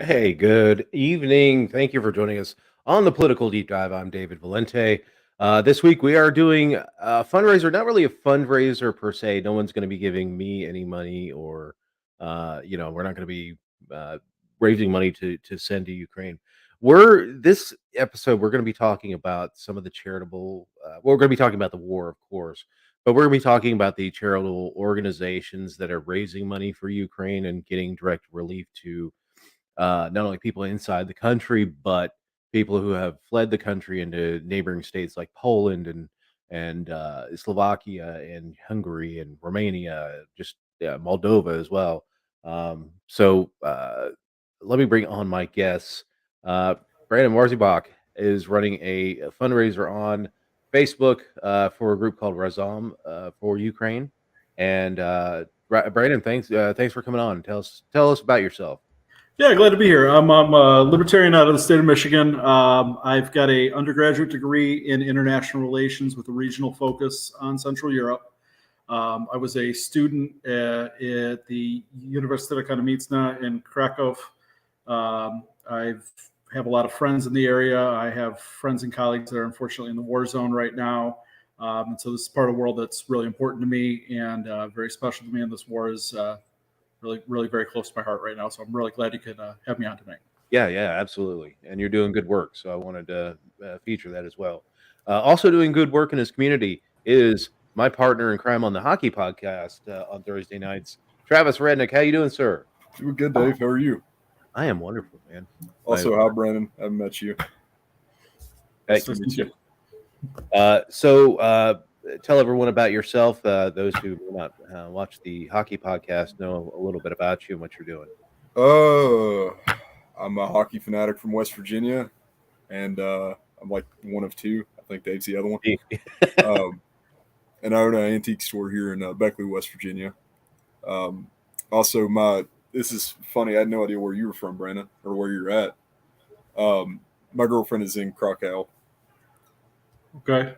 Hey, good evening. Thank you for joining us on the Political Deep Dive. I'm David Valente. This week we are doing a fundraiser, not really a fundraiser per se. No one's going to be giving me any money, or we're not going to be uh, raising money to send to Ukraine. This episode we're going to be talking about some of the charitable. We're going to be talking about the war, of course, but we're going to be talking about the charitable organizations that are raising money for Ukraine and getting direct relief to not only people inside the country, but people who have fled the country into neighboring states like Poland and Slovakia and Hungary and Romania, just Moldova as well. So let me bring on my guests. Uh, Brandon Warzybok is running a fundraiser on Facebook for a group called Razom for Ukraine. And Brandon, thanks for coming on. Tell us about yourself. Yeah, glad to be here. I'm a libertarian out of the state of Michigan. I've got a undergraduate degree in international relations with a regional focus on Central Europe. I was a student at the Universitetu Akademicna in Krakow. I have a lot of friends in the area. I have friends and colleagues that are unfortunately in the war zone right now. And so this is part of the world that's really important to me and very special to me. And this war is really very close to my heart right now. So I'm really glad you could have me on tonight. Yeah, absolutely. And you're doing good work. So I wanted to feature that as well. Also, doing good work in his community is my partner in crime on the hockey podcast on Thursday nights, Travis Aurednik. How you doing, sir? Doing good, Dave. How are you? I am wonderful, man. Also, hi, Brandon. I haven't met you. Hey, Nice to meet you. Tell everyone about yourself. Those who will not watch the hockey podcast know a little bit about you and what you're doing. I'm a hockey fanatic from West Virginia, and I'm like one of two. I think Dave's the other one. And I own an antique store here in Beckley, West Virginia. This is funny. I had no idea where you were from, Brandon, or where you're at. My girlfriend is in Krakow. Okay.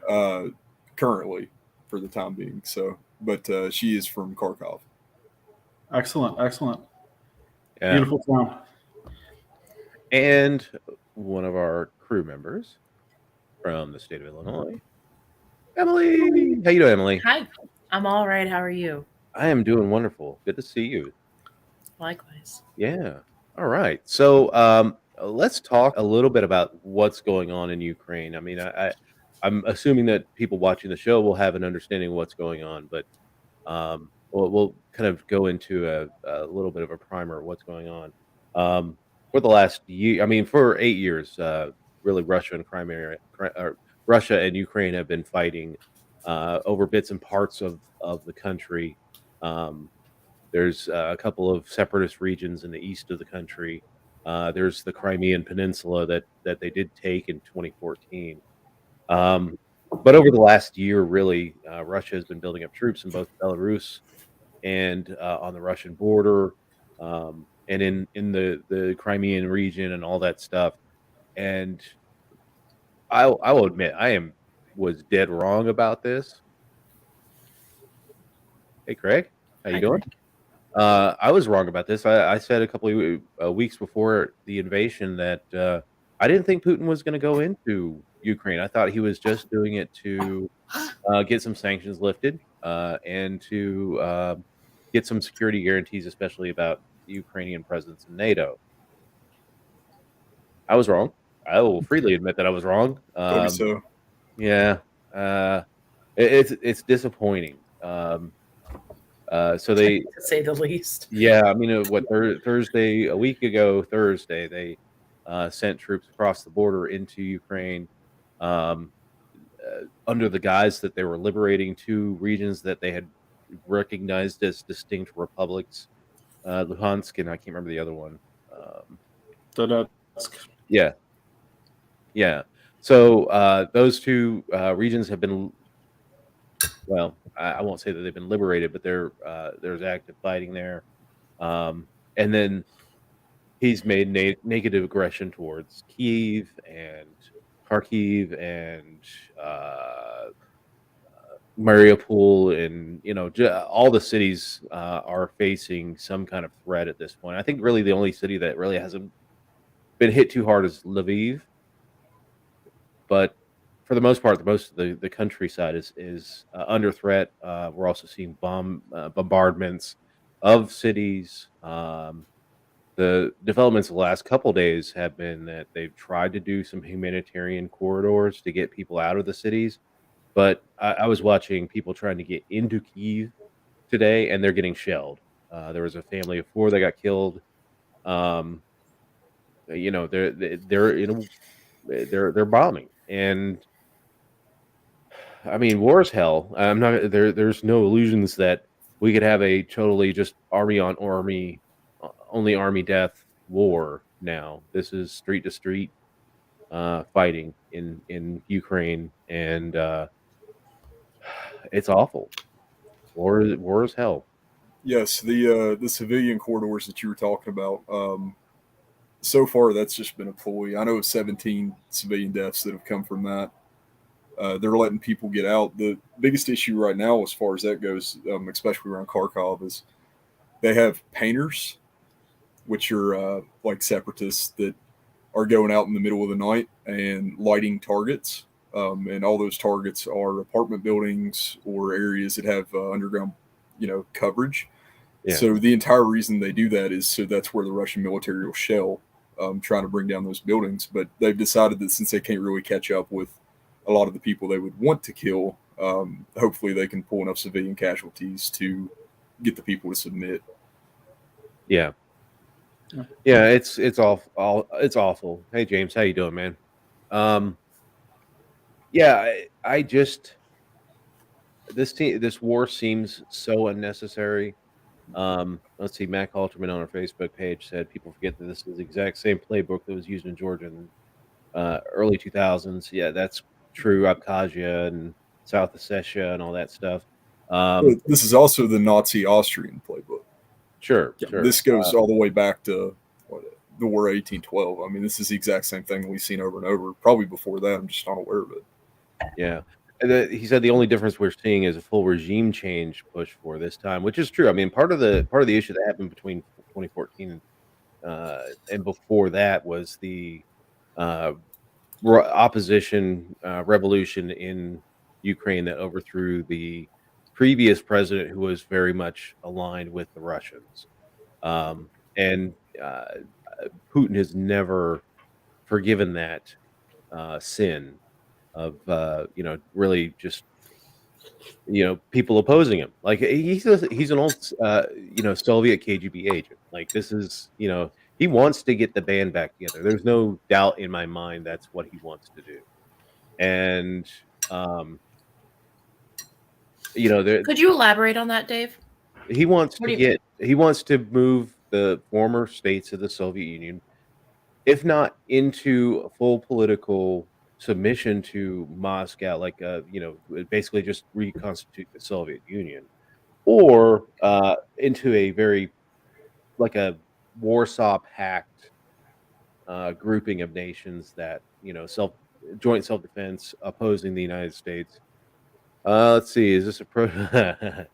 Currently, for the time being. But she is from Kharkov. Excellent. Yeah. Beautiful town. And one of our crew members from the state of Illinois, Emily. How you doing, Emily? Hi, I'm all right. How are you? I am doing wonderful. Good to see you. Likewise. Yeah. All right. So let's talk a little bit about what's going on in Ukraine. I mean, I'm assuming that people watching the show will have an understanding of what's going on, but we'll kind of go into a little bit of a primer of what's going on. For the last year, I mean, for 8 years, really, Russia and Ukraine have been fighting over bits and parts of the country. There's a couple of separatist regions in the east of the country. There's the Crimean Peninsula that they did take in 2014. But over the last year, really, Russia has been building up troops in both Belarus and on the Russian border, and in the Crimean region and all that stuff. And I will admit, was dead wrong about this. Hey, Craig, how you doing? I was wrong about this. I said a couple of weeks before the invasion that I didn't think Putin was going to go into Ukraine. I thought he was just doing it to get some sanctions lifted and to get some security guarantees, especially about the Ukrainian presence in NATO. I was wrong. I will freely admit that I was wrong. So. Yeah, it's disappointing. So they, to say the least. Yeah, I mean, Thursday, a week ago, Thursday, they sent troops across the border into Ukraine under the guise that they were liberating two regions that they had recognized as distinct republics, Luhansk, and I can't remember the other one. Donetsk. Yeah. So those two regions have been, well, I won't say that they've been liberated, but there's active fighting there. And then he's made negative aggression towards Kyiv and Kharkiv and Mariupol, and all the cities are facing some kind of threat at this point. I think really the only city that really hasn't been hit too hard as Lviv, but for the most part, most of the countryside is under threat. We're also seeing bombardments of cities. The developments of the last couple days have been that they've tried to do some humanitarian corridors to get people out of the cities, but I was watching people trying to get into Kyiv today, and they're getting shelled. There was a family of 4 that got killed. Um, they're bombing, and I mean, war is hell. I'm not there. There's no illusions that we could have a totally just army on army, only army death war. Now this is street to street fighting in Ukraine, and it's awful. War is hell. Yes, the civilian corridors that you were talking about. So far, that's just been a ploy. I know of 17 civilian deaths that have come from that. They're letting people get out. The biggest issue right now, as far as that goes, especially around Kharkov, is they have painters, which are like separatists that are going out in the middle of the night and lighting targets. And all those targets are apartment buildings or areas that have underground, coverage. Yeah. So the entire reason they do that is so that's where the Russian military will shell, trying to bring down those buildings. But they've decided that since they can't really catch up with a lot of the people they would want to kill, hopefully they can pull enough civilian casualties to get the people to submit. Yeah. Yeah, it's awful. Hey James, how you doing, man? Yeah, I just this war seems so unnecessary. Let's see, Mac Halterman on our Facebook page said people forget that this is the exact same playbook that was used in Georgia in early 2000s. Yeah, that's true. Abkhazia and South Ossetia and all that stuff. This is also the Nazi Austrian playbook. Sure. This goes all the way back to the War of 1812. I mean, this is the exact same thing we've seen over and over. Probably before that, I'm just not aware of it. Yeah. And he said the only difference we're seeing is a full regime change push for this time, which is true. I mean, part of the issue that happened between 2014 and before that was the opposition revolution in Ukraine that overthrew the previous president, who was very much aligned with the Russians. And Putin has never forgiven that sin of really just people opposing him. Like he's an old Soviet KGB agent. Like this is he wants to get the band back together. There's no doubt in my mind that's what he wants to do. And Could you elaborate on that, Dave? he wants to move the former states of the Soviet Union, if not into a full political submission to Moscow, like basically just reconstitute the Soviet Union, or into a very like a Warsaw Pact grouping of nations that joint self-defense opposing the United States. Let's see, is this a pro?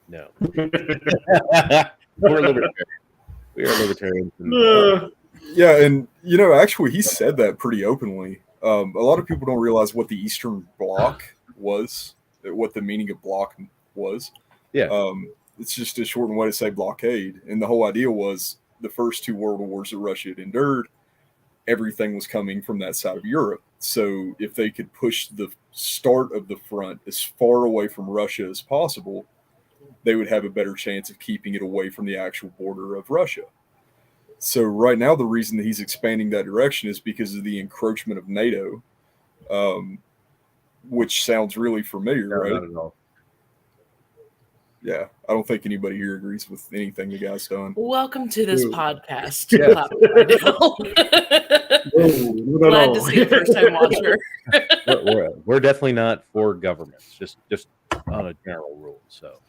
No. We're libertarians. We are libertarians. Yeah, and actually, he said that pretty openly. A lot of people don't realize what the Eastern Bloc was, what the meaning of bloc was. Yeah. It's just a shortened way to say blockade. And the whole idea was the first 2 world wars that Russia had endured, everything was coming from that side of Europe. So if they could push the start of the front as far away from Russia as possible, they would have a better chance of keeping it away from the actual border of Russia. So right now, the reason that he's expanding that direction is because of the encroachment of NATO, which sounds really familiar, No, right? not at all. Yeah, I don't think anybody here agrees with anything the guy's done. Welcome to this podcast. Yeah. Glad to see a first-time watcher. We're definitely not for governments, just on a general rule. So,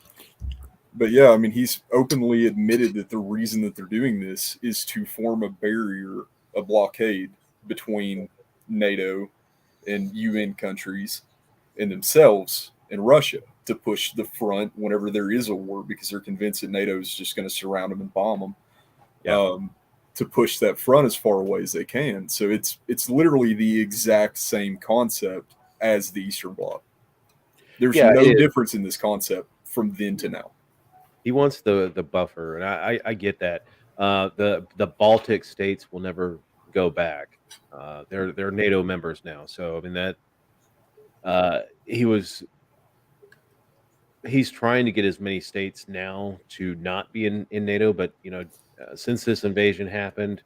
but yeah, I mean, he's openly admitted that the reason that they're doing this is to form a barrier, a blockade between NATO and UN countries and themselves and Russia to push the front whenever there is a war, because they're convinced that NATO is just going to surround them and bomb them. Yeah. to push that front as far away as they can. So it's literally the exact same concept as the Eastern Bloc. There's no difference in this concept from then to now. He wants the buffer, and I get that. The Baltic states will never go back. They're NATO members now, so I mean that he's trying to get as many states now to not be in NATO, but since this invasion happened,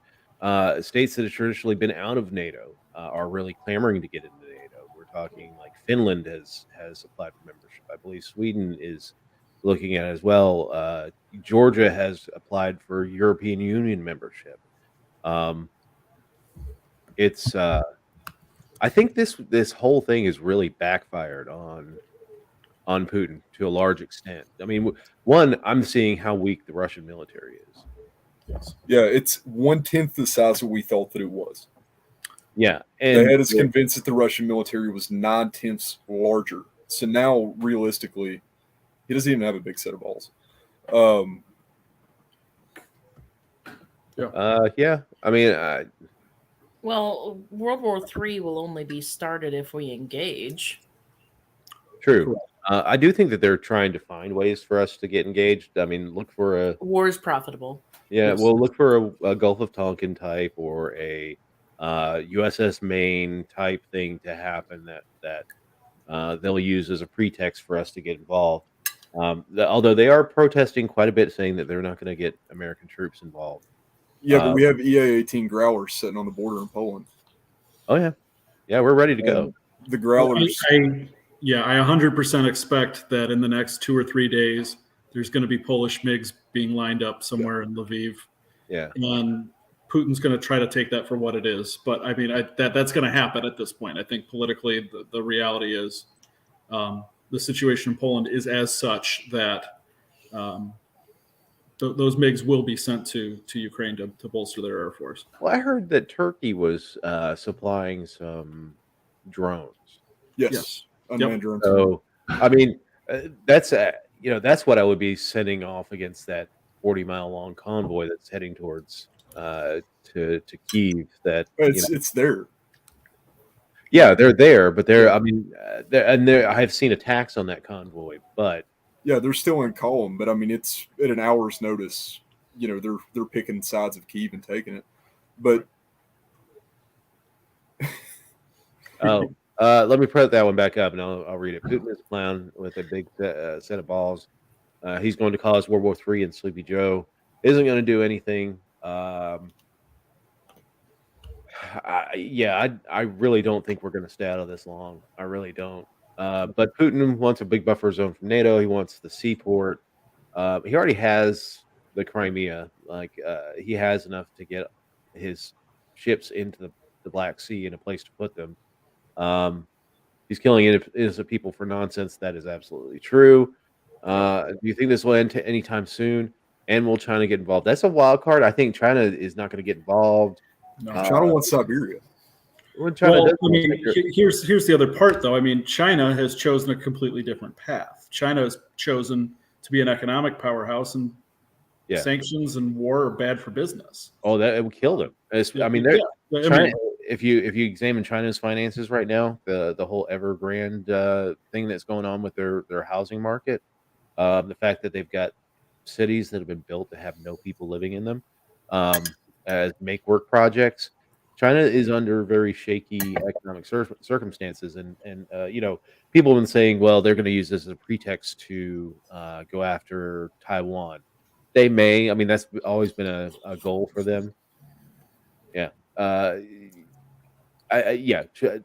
states that have traditionally been out of NATO are really clamoring to get into NATO. We're talking like Finland has applied for membership. I believe Sweden is looking at it as well. Georgia has applied for European Union membership. I think this whole thing is really backfired on Putin to a large extent. I mean, one, I'm seeing how weak the Russian military is. Yes. Yeah, it's 1/10 the size that we thought that it was. Yeah, and they had us convinced that the Russian military was 9/10 larger. So now, realistically, he doesn't even have a big set of balls. Yeah. I mean, well, World War III will only be started if we engage. True. I do think that they're trying to find ways for us to get engaged. I mean, look for war is profitable. Yeah, yes. Well, look for a Gulf of Tonkin type or a USS Maine type thing to happen that they'll use as a pretext for us to get involved. Although they are protesting quite a bit, saying that they're not going to get American troops involved. Yeah, but we have EA-18 Growlers sitting on the border in Poland. Oh yeah, we're ready to go. The Growlers. I 100% expect that in the next 2 or 3 days, there's going to be Polish MiGs being lined up somewhere in Lviv. Yeah, and Putin's going to try to take that for what it is. But I mean, that's going to happen at this point. I think politically, the reality is the situation in Poland is as such that those MiGs will be sent to Ukraine to bolster their air force. Well, I heard that Turkey was supplying some drones. Yes. Unmanned drones. So, I mean, that's what I would be sending off against that 40-mile long convoy that's heading towards to Kyiv. That it's there. Yeah, they're there, but they're. I mean, I have seen attacks on that convoy, but yeah, they're still in column. But I mean, it's at an hour's notice. They're picking sides of Kyiv and taking it. But let me put that one back up, and I'll read it. Putins Clown with a big set of balls. He's going to cause World War III, and Sleepy Joe isn't going to do anything. I really don't think we're going to stay out of this long. I really don't. But Putin wants a big buffer zone from NATO. He wants the seaport. He already has the Crimea. He has enough to get his ships into the Black Sea and a place to put them. He's killing innocent people for nonsense. That is absolutely true. Do you think this will end anytime soon? And will China get involved? That's a wild card. I think China is not going to get involved. No, China wants Siberia. Here's the other part, though. I mean, China has chosen a completely different path. China has chosen to be an economic powerhouse, and sanctions and war are bad for business. Oh, it would kill them. China, if you examine China's finances right now, the whole Evergrande thing that's going on with their housing market, the fact that they've got cities that have been built to have no people living in them as make work projects. China is under very shaky economic circumstances, and people have been saying, well, they're going to use this as a pretext to go after Taiwan. They may. I mean, that's always been a goal for them. Yeah.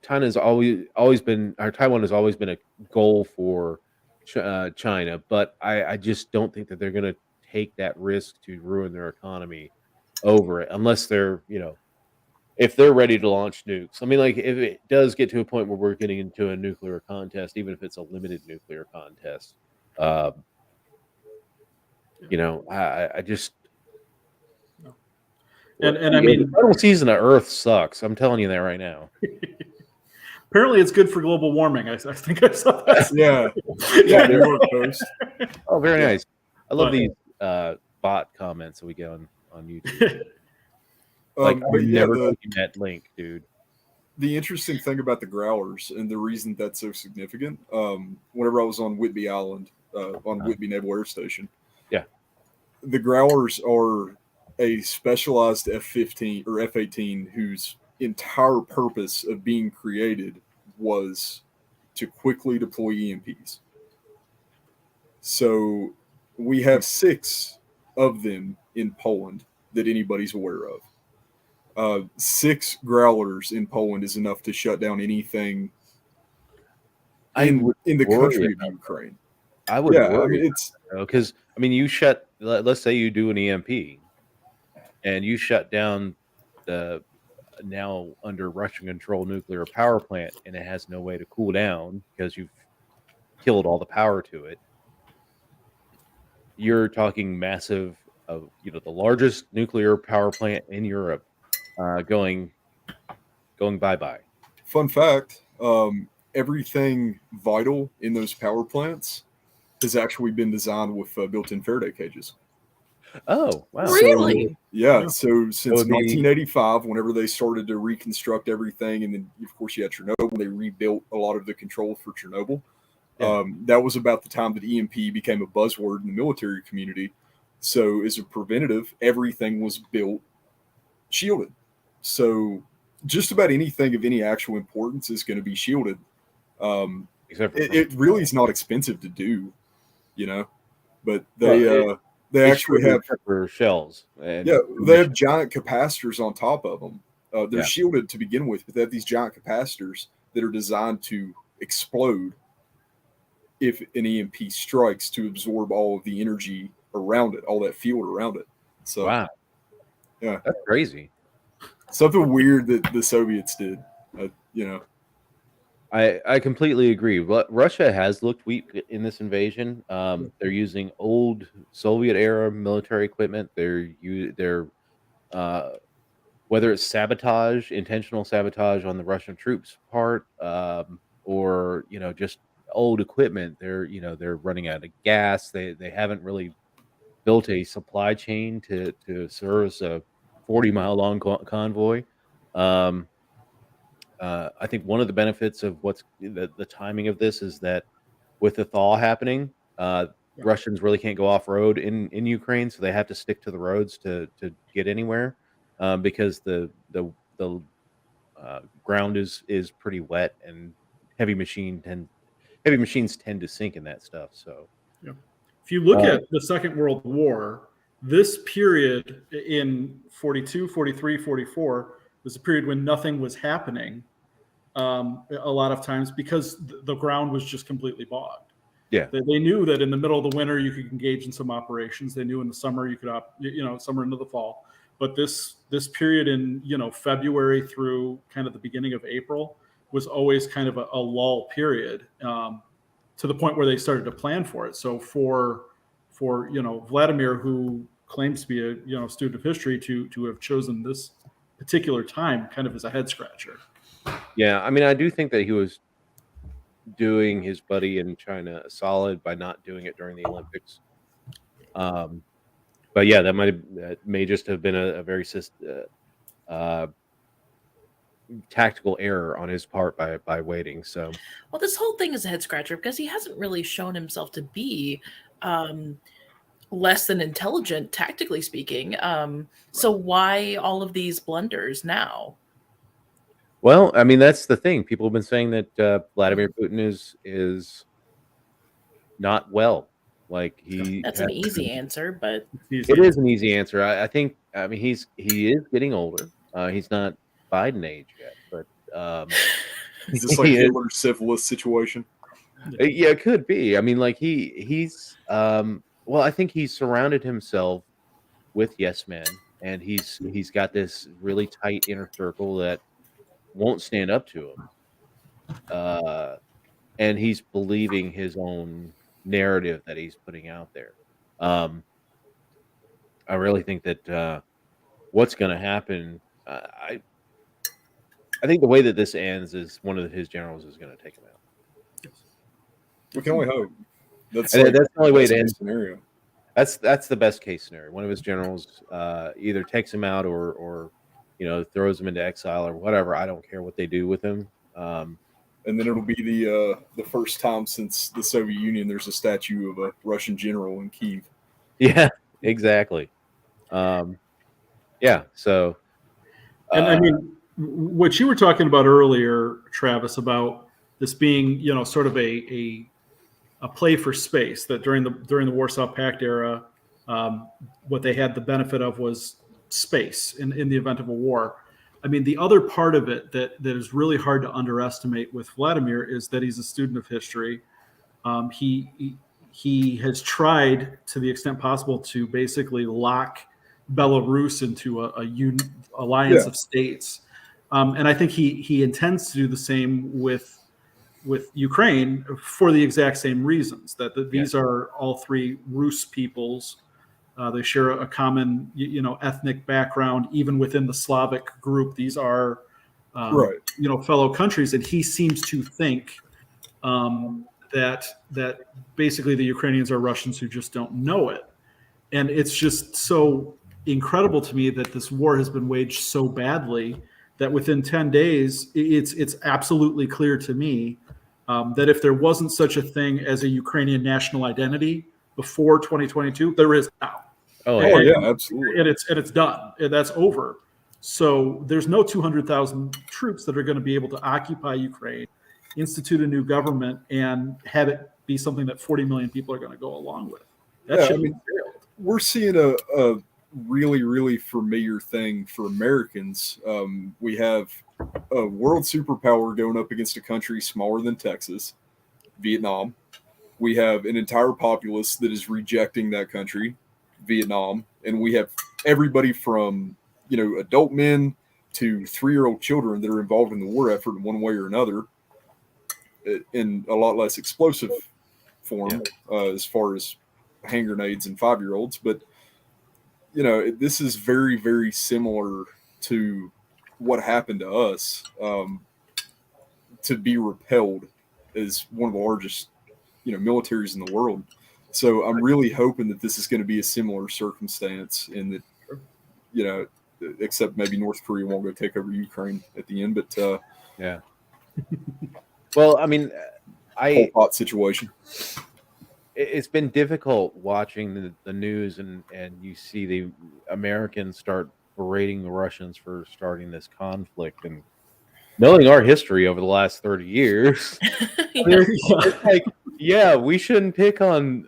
China's always been, or Taiwan has always been a goal for China, but I just don't think that they're going to take that risk to ruin their economy over it, unless they're, if they're ready to launch nukes. I mean, like, if it does get to a point where we're getting into a nuclear contest, even if it's a limited nuclear contest, I just. And I mean, the final season of Earth sucks. I'm telling you that right now. Apparently, it's good for global warming. I think I saw that. Yeah, New York Post. Oh, very nice. I love these bot comments that we get on YouTube. Like, But I'm yeah, never clicking that link, dude. the interesting thing about the Growlers and the reason that's so significant, whenever I was on Whidbey Island, on Whidbey Naval Air Station, Yeah. the Growlers are a specialized F-15 or F-18 whose entire purpose of being created was to quickly deploy EMPs. So we have 6 of them in Poland that anybody's aware of. 6 Growlers in Poland is enough to shut down anything in the country of Ukraine. I would Yeah, I worry mean, it's because let's say you do an EMP and you shut down the now under Russian control nuclear power plant, and it has no way to cool down because you've killed all the power to it. You're talking massive of the largest nuclear power plant in Europe going bye-bye. fun fact. Everything vital in those power plants has actually been designed with built-in Faraday cages. Oh, wow. Really? Yeah. So since would be- 1985, whenever they started to reconstruct everything, and then of course you had Chernobyl, they rebuilt a lot of the control for Chernobyl. Yeah. That was about the time that EMP became a buzzword in the military community. So as a preventative, everything was built shielded. So just about anything of any actual importance is going to be shielded. Except for It really is not expensive to do, but they actually have for shells. And they have giant capacitors on top of them. They're Yeah. shielded to begin with, but they have these giant capacitors that are designed to explode if an EMP strikes to absorb all of the energy around it, all that field around it. So wow. Yeah. That's crazy. Something weird that the Soviets did, I completely agree. But Russia has looked weak in this invasion. They're using old Soviet era military equipment. They're whether it's sabotage, intentional sabotage on the Russian troops' part, or just old equipment. They're running out of gas. They haven't really built a supply chain to service a 40-mile long convoy. I think one of the benefits of what's the timing of this is that with the thaw happening, Russians really can't go off road in Ukraine, so they have to stick to the roads to get anywhere because the ground is pretty wet and heavy machines tend to sink in that stuff. So If you look at the Second World War, this period in 42, 43, 44 was a period when nothing was happening a lot of times because the ground was just completely bogged. Yeah. They knew that in the middle of the winter you could engage in some operations. They knew in the summer you could, summer into the fall. But this period in February through kind of the beginning of April was always kind of a lull period, to the point where they started to plan for it. So for Vladimir, who claims to be a student of history, to have chosen this particular time kind of as a head scratcher. yeah, I mean, I do think that he was doing his buddy in China a solid by not doing it during the Olympics. But yeah, that may just have been a very tactical error on his part by waiting. So, well, this whole thing is a head scratcher because he hasn't really shown himself to be less than intelligent, tactically speaking. So why all of these blunders now? well, I mean, that's the thing. People have been saying that Vladimir Putin is not well. Like That's an easy answer, but it is an easy answer. I think. I mean, he is getting older. He's not Biden age yet, but is this like Hitler's syphilis situation? Yeah, it could be. I mean, like he's well, I think he's surrounded himself with yes men, and he's got this really tight inner circle that won't stand up to him. And he's believing his own narrative that he's putting out there. I really think that what's going to happen, I think the way that this ends is one of his generals is going to take him out. We can only hope. That's the only way to end scenario. That's the best case scenario. One of his generals either takes him out or throws him into exile or whatever. I don't care what they do with him. And then it'll be the first time since the Soviet Union there's a statue of a Russian general in Kyiv. Yeah, exactly. Yeah, so And I mean, what you were talking about earlier, Travis, about this being, sort of a play for space, that during the Warsaw Pact era, what they had the benefit of was space in the event of a war. I mean, the other part of it that is really hard to underestimate with Vladimir is that he's a student of history. He has tried to the extent possible to basically lock Belarus into a alliance of states, and I think he intends to do the same with Ukraine for the exact same reasons. That these are all three Rus peoples. They share a common, ethnic background. Even within the Slavic group, these are, fellow countries. And he seems to think that basically the Ukrainians are Russians who just don't know it. And it's just so incredible to me that this war has been waged so badly that within 10 days, it's absolutely clear to me that if there wasn't such a thing as a Ukrainian national identity before 2022, there is now. Oh yeah, absolutely. And it's done. That's over. So there's no 200,000 troops that are going to be able to occupy Ukraine, institute a new government, and have it be something that 40 million people are going to go along with. That should be failed. We're seeing a really, really familiar thing for Americans. We have a world superpower going up against a country smaller than Texas, Vietnam. We have an entire populace that is rejecting that country, Vietnam, and we have everybody from adult men to 3-year-old children that are involved in the war effort in one way or another, in a lot less explosive form, as far as hand grenades and 5-year-olds. But this is very, very similar to what happened to us. To be repelled as one of the largest militaries in the world. So I'm really hoping that this is going to be a similar circumstance, and that, except maybe North Korea won't go take over Ukraine at the end. But yeah. Well, I mean, whole pot situation. It's been difficult watching the news, and you see the Americans start berating the Russians for starting this conflict, and knowing our history over the last 30 years, it's like, yeah, we shouldn't pick on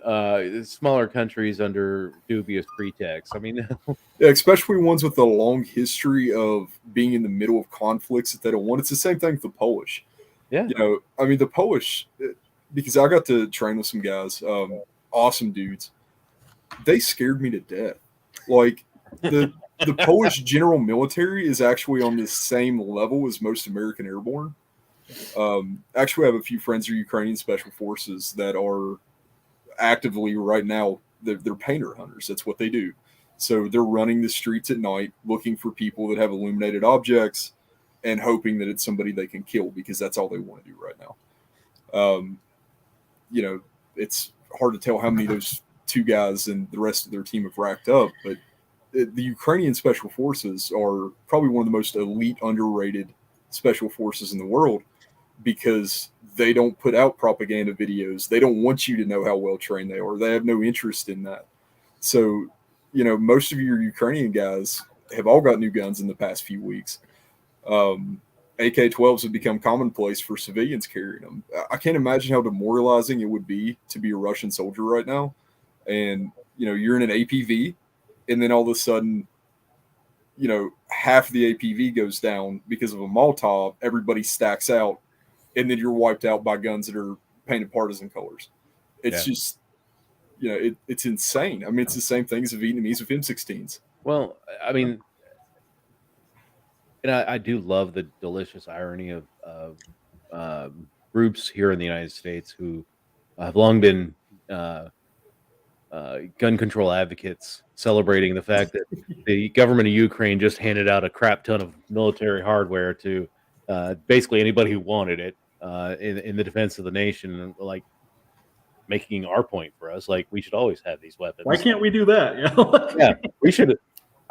smaller countries under dubious pretexts. I mean, yeah, especially ones with a long history of being in the middle of conflicts that they don't want. It's the same thing with the Polish. Yeah, I mean, the Polish, because I got to train with some guys, awesome dudes. They scared me to death. Like the Polish general military is actually on the same level as most American airborne. Actually, I have a few friends who are Ukrainian special forces that are actively right now, they're painter hunters. That's what they do. So they're running the streets at night, looking for people that have illuminated objects and hoping that it's somebody they can kill, because that's all they want to do right now. It's hard to tell how many of those two guys and the rest of their team have racked up, but the Ukrainian special forces are probably one of the most elite, underrated special forces in the world, because they don't put out propaganda videos. They don't want you to know how well trained they are. They have no interest in that. So, most of your Ukrainian guys have all got new guns in the past few weeks. AK-12s have become commonplace for civilians carrying them. I can't imagine how demoralizing it would be to be a Russian soldier right now. And, you're in an APV, and then all of a sudden, half the APV goes down because of a Molotov. Everybody stacks out, and then you're wiped out by guns that are painted partisan colors. It's just, it's insane. I mean, it's the same thing as the Vietnamese with M16s. Well, I mean, and I do love the delicious irony of groups here in the United States who have long been gun control advocates, celebrating the fact that the government of Ukraine just handed out a crap ton of military hardware to basically anybody who wanted it in the defense of the nation, and like making our point for us, like we should always have these weapons. Why can't we do that? Yeah, we should.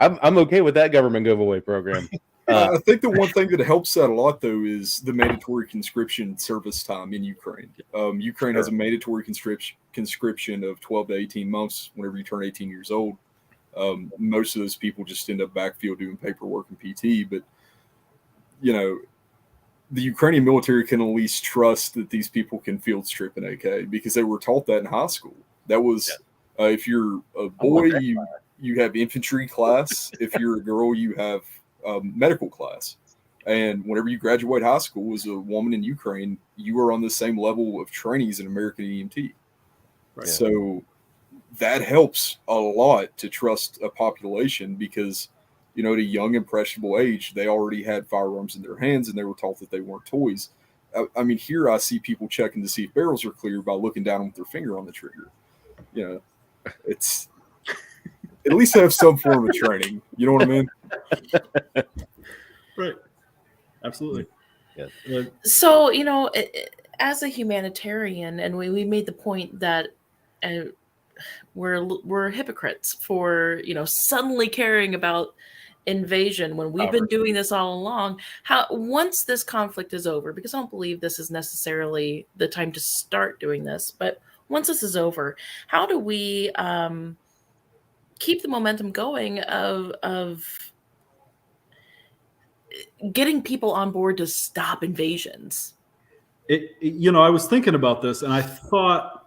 I'm okay with that government giveaway program. I think the one thing that helps that a lot, though, is the mandatory conscription service time in Ukraine. Ukraine has a mandatory conscription of 12 to 18 months whenever you turn 18 years old. Most of those people just end up backfield doing paperwork and PT. But, the Ukrainian military can at least trust that these people can field strip an AK because they were taught that in high school. That was, if you're a boy, you have infantry class. If you're a girl, you have medical class. And whenever you graduate high school as a woman in Ukraine, you are on the same level of training as an American EMT. Right. So that helps a lot to trust a population because, at a young, impressionable age, they already had firearms in their hands and they were taught that they weren't toys. I mean, here I see people checking to see if barrels are clear by looking down with their finger on the trigger. It's at least have some form of training. You know what I mean? Right. Absolutely. Yeah. So, as a humanitarian, and we made the point that we're hypocrites for, suddenly caring about invasion when we've been doing this all along. Once this conflict is over, because I don't believe this is necessarily the time to start doing this, but once this is over, how do we keep the momentum going of getting people on board to stop invasions? I was thinking about this and I thought,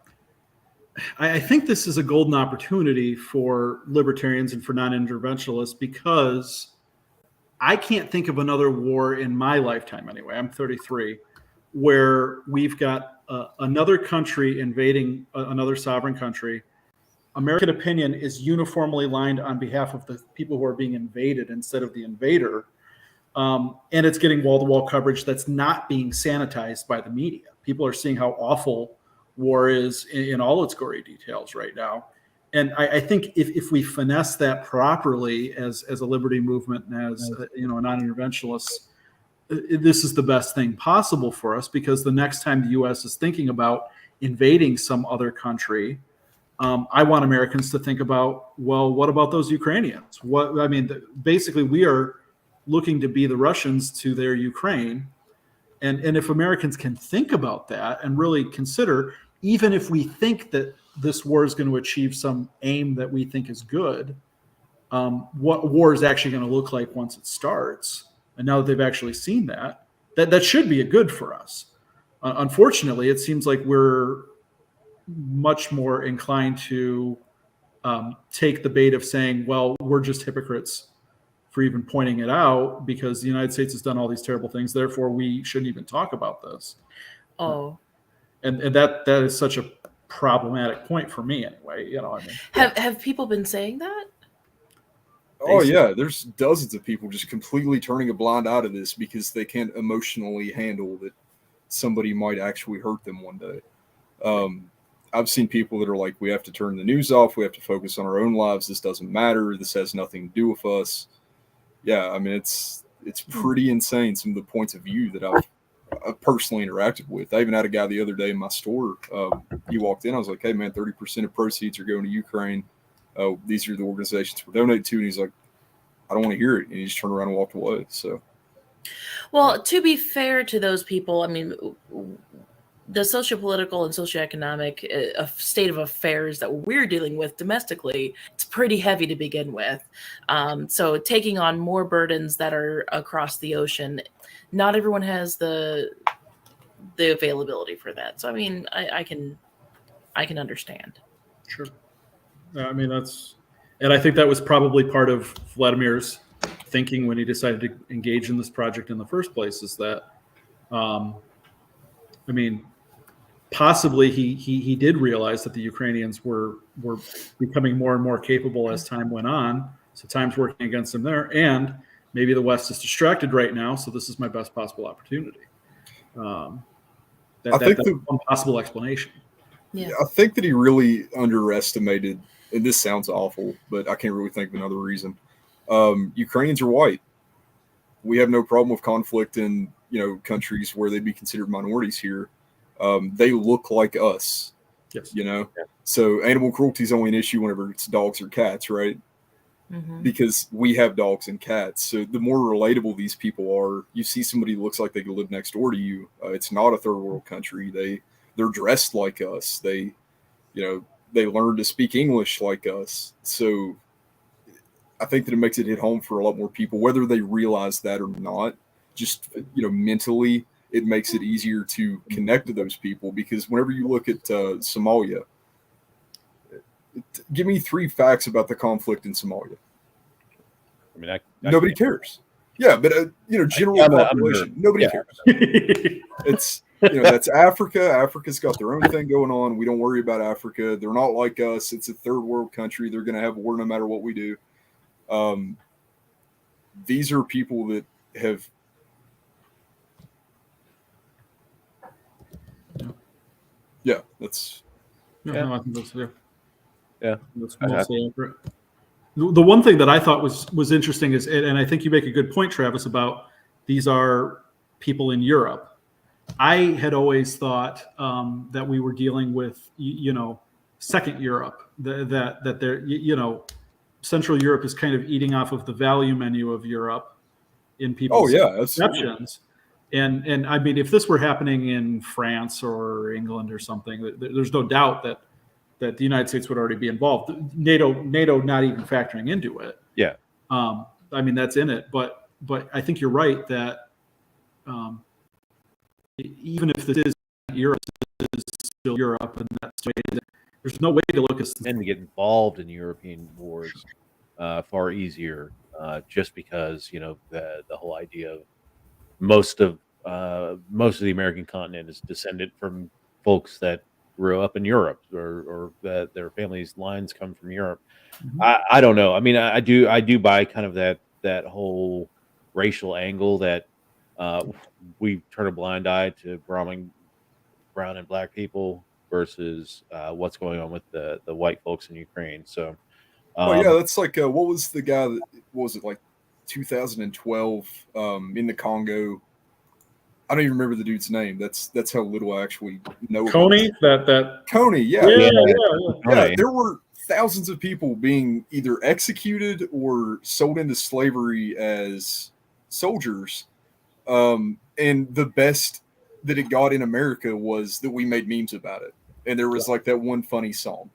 I think this is a golden opportunity for libertarians and for non-interventionalists because I can't think of another war in my lifetime anyway. I'm 33, where we've got another country invading another sovereign country. American opinion is uniformly lined on behalf of the people who are being invaded instead of the invader. And it's getting wall-to-wall coverage that's not being sanitized by the media. People are seeing how awful war is in all its gory details right now. And I think if we finesse that properly as a liberty movement and as non-interventionists, this is the best thing possible for us because the next time the U.S. is thinking about invading some other country, I want Americans to think about, well, what about those Ukrainians? Basically, we are looking to be the Russians to their Ukraine. And if Americans can think about that and really consider, even if we think that this war is going to achieve some aim that we think is good, what war is actually going to look like once it starts. And now that they've actually seen that should be a good for us. Unfortunately, it seems like we're much more inclined to take the bait of saying, well, we're just hypocrites for even pointing it out because the United States has done all these terrible things. Therefore, we shouldn't even talk about this. Oh, and that is such a problematic point for me anyway. Have people been saying that? Oh yeah, there's dozens of people just completely turning a blind eye to this because they can't emotionally handle that somebody might actually hurt them one day. I've seen people that are like, we have to turn the news off. We have to focus on our own lives. This doesn't matter. This has nothing to do with us. Yeah, I mean, it's pretty insane, some of the points of view that I've personally interacted with. I even had a guy the other day in my store. He walked in. I was like, hey, man, 30% of proceeds are going to Ukraine. These are the organizations we're donating to. And he's like, I don't want to hear it. And he just turned around and walked away. So, well, to be fair to those people, I mean, the sociopolitical and socioeconomic state of affairs that we're dealing with domestically, it's pretty heavy to begin with. So taking on more burdens that are across the ocean, not everyone has the availability for that. So, I mean, I can understand. Sure. I mean, and I think that was probably part of Vladimir's thinking when he decided to engage in this project in the first place is that, possibly he did realize that the Ukrainians were becoming more and more capable as time went on. So time's working against them there. And maybe the West is distracted right now. So this is my best possible opportunity. That's one possible explanation. Yeah. I think that he really underestimated, and this sounds awful, but I can't really think of another reason. Ukrainians are white. We have no problem with conflict in countries where they'd be considered minorities here. They look like us. Yes. So animal cruelty is only an issue whenever it's dogs or cats, right? because we have dogs and cats. So the more relatable these people are, you see somebody who looks like they could live next door to you. It's not a third world country. They're dressed like us. They learn to speak English like us. So I think that it makes it hit home for a lot more people, whether they realize that or not. Just, mentally, it makes it easier to connect to those people, because whenever you look at Somalia, give me 3 facts about the conflict in Somalia. I mean, nobody cares. Yeah, but general population, nobody cares. It's that's Africa. Africa's got their own thing going on. We don't worry about Africa. They're not like us. It's a third world country. They're going to have war no matter what we do. These are people that have. Yeah, that's. No, I think that's fair. Yeah, that's mostly accurate. The one thing that I thought was interesting is, and I think you make a good point, Travis, about these are people in Europe. I had always thought that we were dealing with, second Europe, that they're, Central Europe is kind of eating off of the value menu of Europe in people's perceptions. And I mean, if this were happening in France or England or something, there's no doubt that the United States would already be involved. NATO not even factoring into it. Yeah. I mean, that's in it. But I think you're right that even if this is Europe, this is still Europe, and that's the way there's no way to look at and to get involved in European wars far easier, just because the whole idea of most of the American continent is descended from folks that grew up in Europe, or that their families' lines come from Europe. Mm-hmm. I don't know. I mean, I do buy kind of that whole racial angle that we turn a blind eye to bombing brown and black people versus what's going on with the white folks in Ukraine. So, that's like what was the guy that, what was it, like 2012 in the Congo? I don't even remember the dude's name. That's how little I actually know. Coney, that Coney, yeah. There were thousands of people being either executed or sold into slavery as soldiers. And the best that it got in America was that we made memes about it. And there was like that one funny song.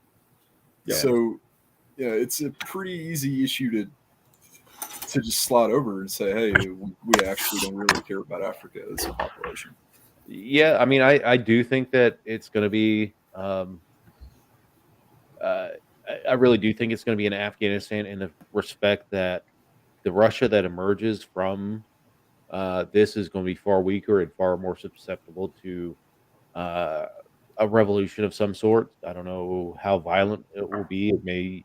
Yeah. So, it's a pretty easy issue to just slide over and say, hey, we actually don't really care about Africa as a population. Yeah, I mean, I do think that it's going to be, I really do think it's going to be in Afghanistan, in the respect that the Russia that emerges from this is going to be far weaker and far more susceptible to a revolution of some sort. I don't know how violent it will be. It may,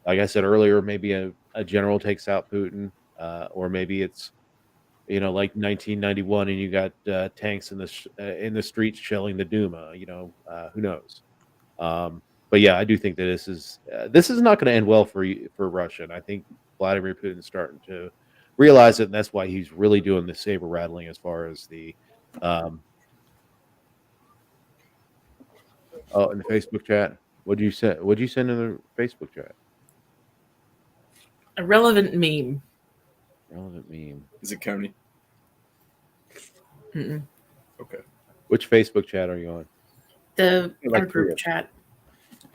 like I said earlier, maybe a general takes out Putin, or maybe it's, like 1991, and you got tanks in the streets shelling the Duma. Who knows? But yeah, I do think that this is not going to end well for Russia, and I think Vladimir Putin's starting to realize it, and that's why he's really doing the saber rattling as far as the. In the Facebook chat, what'd you say? What'd you send in the Facebook chat? A relevant meme. Relevant meme. Is it Coney? Mm-mm. Okay. Which Facebook chat are you on? Our group chat.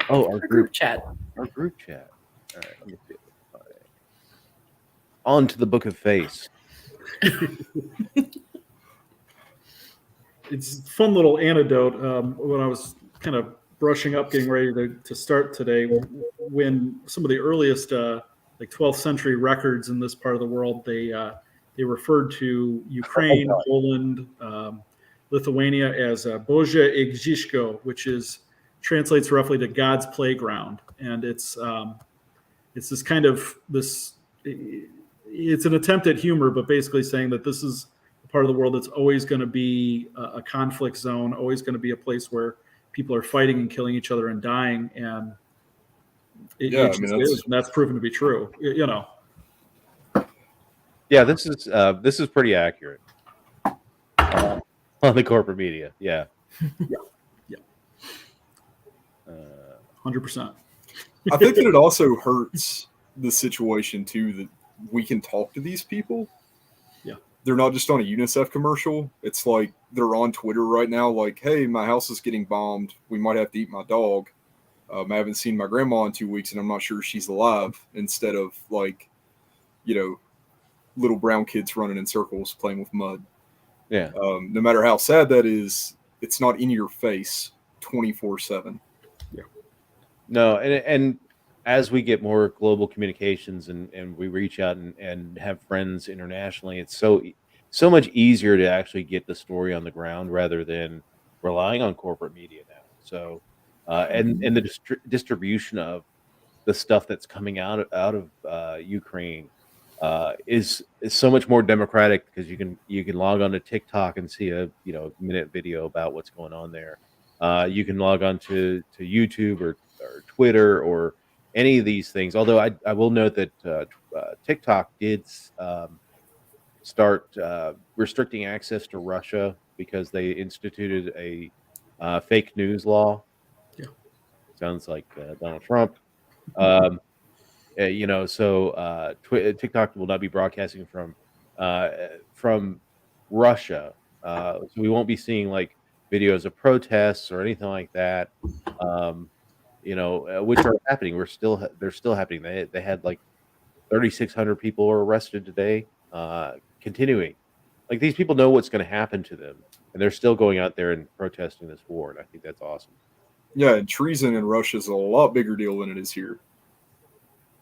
Oh, our group chat. Our group chat. All right. Let me see. On to the Book of Face. It's a fun little anecdote. When I was kind of brushing up, getting ready to start today, when some of the earliest like 12th century records in this part of the world, they referred to Ukraine, Poland, Lithuania as Boże Igrzishko, which translates roughly to God's playground, and it's this kind of this. It's an attempt at humor, but basically saying that this is a part of the world that's always going to be a conflict zone, always going to be a place where people are fighting and killing each other and dying, and that's proven to be true. Yeah, this is pretty accurate on the corporate media. Yeah. Yeah. 100%. I think that it also hurts the situation too that we can talk to these people. Yeah. They're not just on a UNICEF commercial. It's like they're on Twitter right now, like, hey, my house is getting bombed. We might have to eat my dog. I haven't seen my grandma in 2 weeks, and I'm not sure she's alive. Instead of like, little brown kids running in circles playing with mud. Yeah. No matter how sad that is, it's not in your face 24/7. No, and as we get more global communications and we reach out and have friends internationally, it's so much easier to actually get the story on the ground rather than relying on corporate media now. So, and the distribution of the stuff that's coming out of Ukraine is so much more democratic because you can log on to TikTok and see a minute video about what's going on there. You can log on to YouTube or Twitter or any of these things. Although I will note that TikTok did start restricting access to Russia because they instituted a fake news law. Yeah. Sounds like Donald Trump. Um, so TikTok will not be broadcasting from Russia. So we won't be seeing like videos of protests or anything like that. Which are happening. They're still happening. They had like 3,600 people were arrested today. Continuing, like these people know what's going to happen to them, and they're still going out there and protesting this war. And I think that's awesome. Yeah, and treason in Russia is a lot bigger deal than it is here.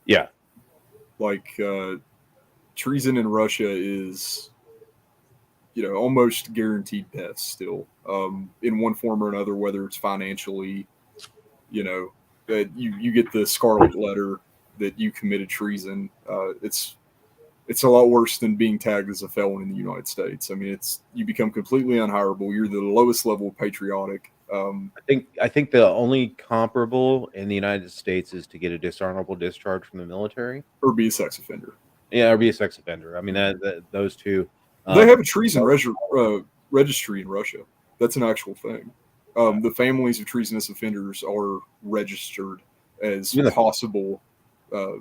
Yeah, like treason in Russia is, almost guaranteed death still, in one form or another, whether it's financially, that you get the scarlet letter that you committed treason. It's a lot worse than being tagged as a felon in the United States. I mean, you become completely unhireable. You're the lowest level of patriotic. I think the only comparable in the United States is to get a dishonorable discharge from the military or be a sex offender. Yeah, or be a sex offender. I mean, those two. They have a treason registry in Russia. That's an actual thing. The families of treasonous offenders are registered as possible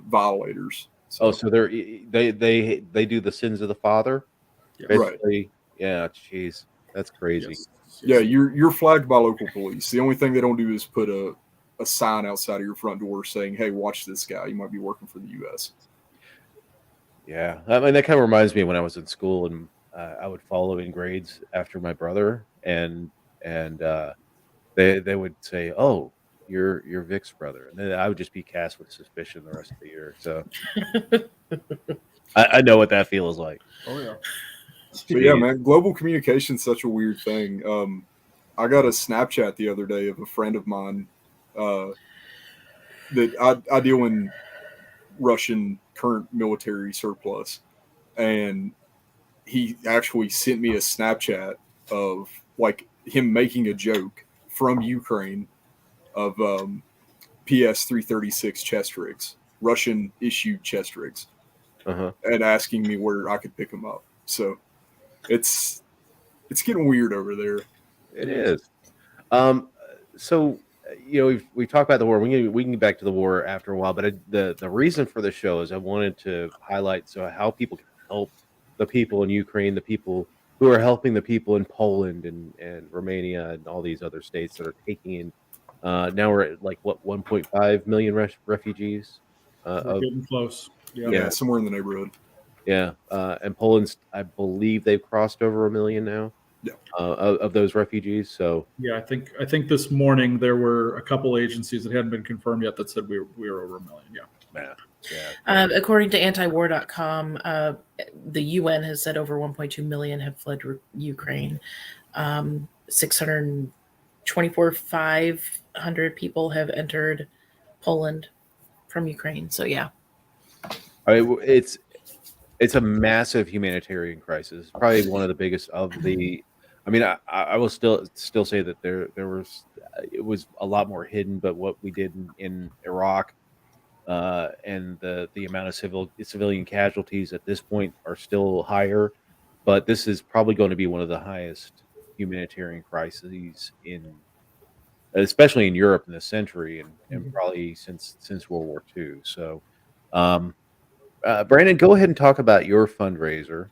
violators. So they do the sins of the father, basically. Right. Yeah, jeez, that's crazy. Yes. Yeah, you're flagged by local police. The only thing they don't do is put a sign outside of your front door saying, "Hey, watch this guy. You might be working for the U.S." Yeah, I mean that kind of reminds me of when I was in school and I would follow in grades after my brother, and they would say, "Oh, you're Vic's brother," and then I would just be cast with suspicion the rest of the year. So I know what that feels like. Oh yeah. But yeah, man, global communication is such a weird thing. I got a Snapchat the other day of a friend of mine that I deal in Russian current military surplus, and he actually sent me a Snapchat of like him making a joke from Ukraine of PS 336 chest rigs, Russian issued chest rigs, and asking me where I could pick them up. So it's getting weird over there. It is. So we talk about the war. We can get back to the war after a while, but the reason for the show is I wanted to highlight how people can help the people in Ukraine, the people who are helping the people in Poland and Romania and all these other states that are taking in. Now we're at like what 1.5 million refugees. We're getting close. Yeah, somewhere in the neighborhood. Yeah, and Poland's, I believe they've crossed over 1 million now. Yeah, of those refugees. So yeah, I think this morning there were a couple agencies that hadn't been confirmed yet that said we were over 1 million. Yeah. According to antiwar.com, the UN has said over 1.2 million have fled Ukraine. 624,500 people have entered Poland from Ukraine. So yeah, it's a massive humanitarian crisis. Probably one of the biggest of the. I mean, I will still say that it was a lot more hidden, but what we did in Iraq and the amount of civilian casualties at this point are still higher. But this is probably going to be one of the highest humanitarian crises especially in Europe in this century and probably since World War II. So Brandon, go ahead and talk about your fundraiser.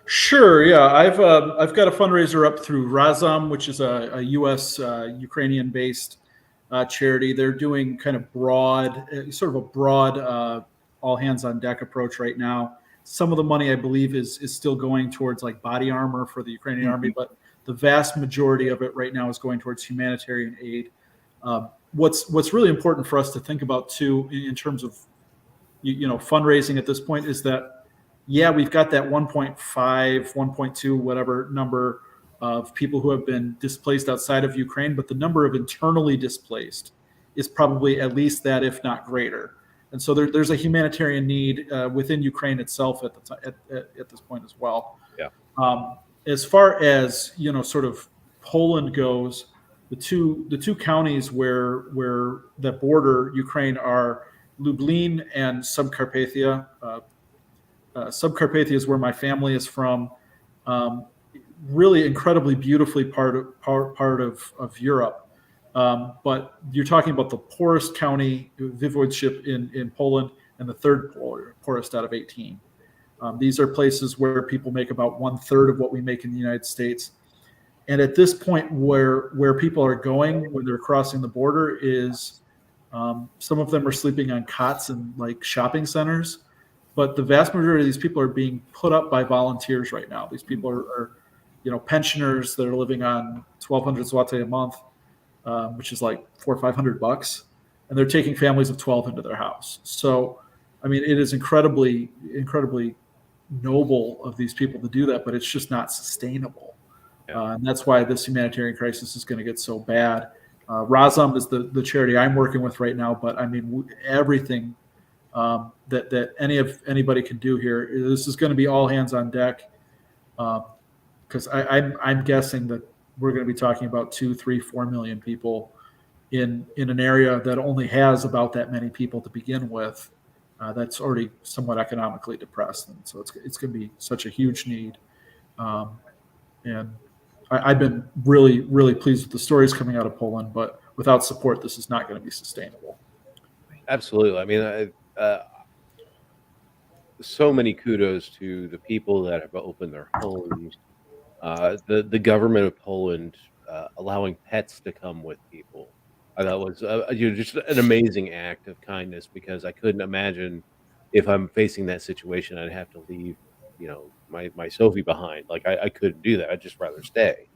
Sure. Yeah, I've got a fundraiser up through Razom, which is a U.S. Ukrainian based charity. They're doing kind of sort of a broad all hands on deck approach right now. Some of the money, I believe, is still going towards like body armor for the Ukrainian army, but the vast majority of it right now is going towards humanitarian aid. What's really important for us to think about too, in terms of fundraising at this point, is that we've got that 1.5, 1.2, whatever number of people who have been displaced outside of Ukraine, but the number of internally displaced is probably at least that, if not greater. And so there's a humanitarian need within Ukraine itself at this point as well. Yeah. As far as sort of Poland goes, the two counties where that border Ukraine are Lublin and Subcarpathia. Subcarpathia is where my family is from. Really incredibly beautifully part of Europe. But you're talking about the poorest county voivodeship in Poland and the third poorest out of 18. These are places where people make about 1/3 of what we make in the United States. And at this point, where people are going when they're crossing the border is some of them are sleeping on cots in like shopping centers. But the vast majority of these people are being put up by volunteers right now. These people are pensioners that are living on 1,200 zloty a month, which is like $400 or $500, and they're taking families of 12 into their house. So, I mean, it is incredibly, incredibly noble of these people to do that, but it's just not sustainable. Yeah. And that's why this humanitarian crisis is going to get so bad. Razom is the charity I'm working with right now, but I mean, everything that anybody can do here, this is going to be all hands on deck, because I'm guessing that we're going to be talking about 2, 3, 4 million people in an area that only has about that many people to begin with. That's already somewhat economically depressed, and so it's going to be such a huge need. And I've been really, really pleased with the stories coming out of Poland, but without support, this is not going to be sustainable. Absolutely. I mean, so many kudos to the people that have opened their homes. The government of Poland allowing pets to come with people. I thought was just an amazing act of kindness, because I couldn't imagine if I'm facing that situation, I'd have to leave, my Sophie behind. Like I couldn't do that. I'd just rather stay.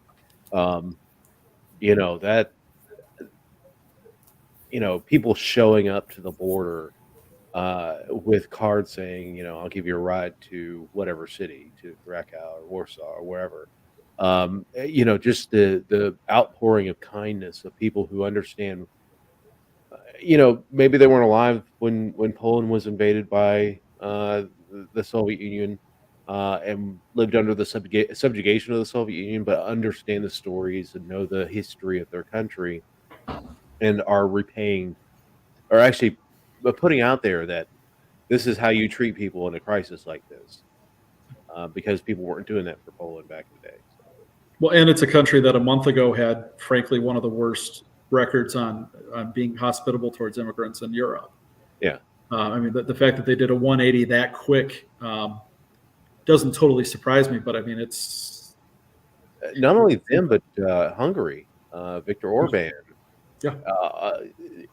People showing up to the border with cards saying, I'll give you a ride to whatever city, to Krakow or Warsaw or wherever. Just the outpouring of kindness of people who understand. Maybe they weren't alive when Poland was invaded by the Soviet Union and lived under the subjugation of the Soviet Union, but understand the stories and know the history of their country, and are repaying, or actually putting out there that this is how you treat people in a crisis like this, because people weren't doing that for Poland back in the day. So. Well, and it's a country that a month ago had, frankly, one of the worst records on being hospitable towards immigrants in Europe. Yeah. I mean, the fact that they did a 180 that quick doesn't totally surprise me, but I mean, it's not only them, but Hungary, Viktor Orban,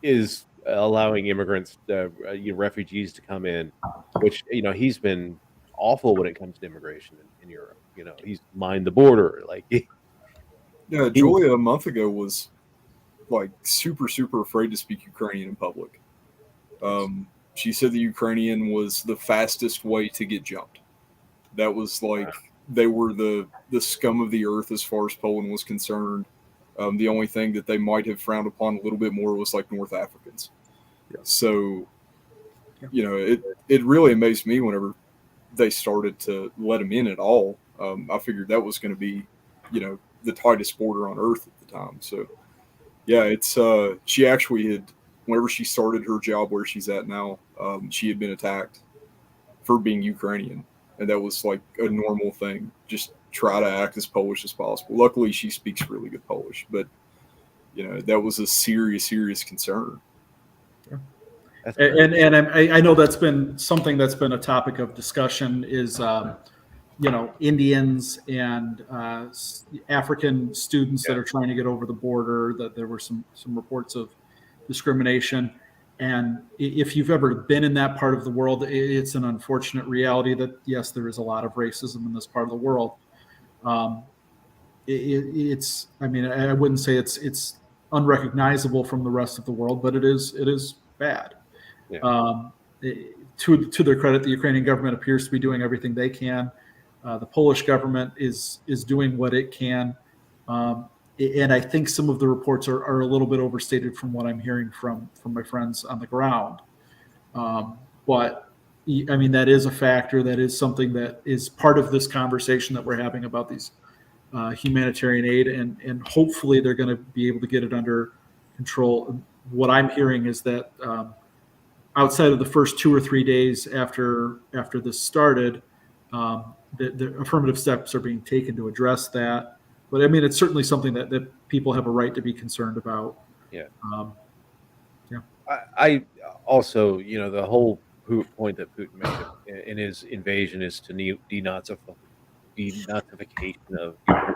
is allowing immigrants, refugees to come in, which, he's been awful when it comes to immigration in Europe. He's mined the border. Julia a month ago was like super, super afraid to speak Ukrainian in public. She said the Ukrainian was the fastest way to get jumped. That was like, they were the scum of the earth as far as Poland was concerned. The only thing that they might have frowned upon a little bit more was like North Africans. Yeah. So, it really amazed me whenever they started to let them in at all. I figured that was going to be, the tightest border on earth at the time. So, yeah, it's she actually had, whenever she started her job where she's at now, she had been attacked for being Ukrainian, and that was like a normal thing. Just try to act as Polish as possible. Luckily, she speaks really good Polish, but that was a serious concern. That's And I know that's been something that's been a topic of discussion is, Indians and African students that are trying to get over the border, that there were some reports of discrimination. And if you've ever been in that part of the world, it's an unfortunate reality that, yes, there is a lot of racism in this part of the world. I wouldn't say it's unrecognizable from the rest of the world, but it is bad. Yeah. To their credit, the Ukrainian government appears to be doing everything they can. The Polish government is doing what it can. And I think some of the reports are a little bit overstated from what I'm hearing from my friends on the ground. But that is a factor. That is something that is part of this conversation that we're having about these humanitarian aid, and hopefully they're going to be able to get it under control. What I'm hearing is that outside of the first 2 or 3 days after this started, the affirmative steps are being taken to address that. But it's certainly something that people have a right to be concerned about. Yeah. Yeah. I also, the whole point that Putin made in his invasion is to denazification of Ukraine.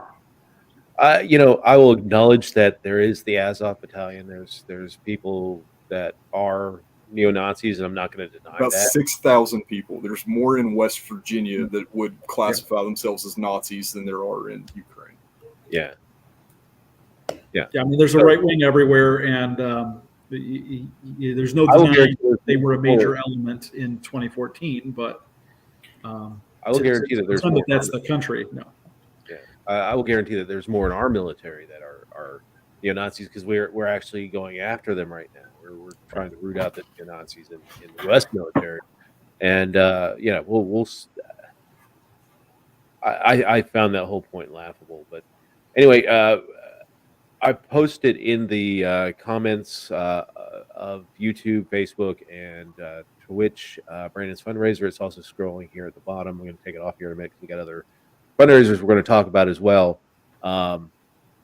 I will acknowledge that there is the Azov Battalion. There's people that are neo-Nazis, and I'm not going to deny About that. 6,000 people. There's more in West Virginia that would classify themselves as Nazis than there are in Ukraine. Yeah. There's a right wing everywhere, and there's no denying they were a major element in 2014. But I will guarantee that there's more. That's the country. No. Yeah, I will guarantee that there's more in our military that are neo-Nazis, because we're actually going after them right now. We're trying to root out the neo-Nazis in the U.S. military, and we'll. I found that whole point laughable, but anyway, I posted in the comments of YouTube, Facebook, and Twitch, Brandon's Fundraiser. It's also scrolling here at the bottom. I'm going to take it off here in a minute because we got other fundraisers we're going to talk about as well.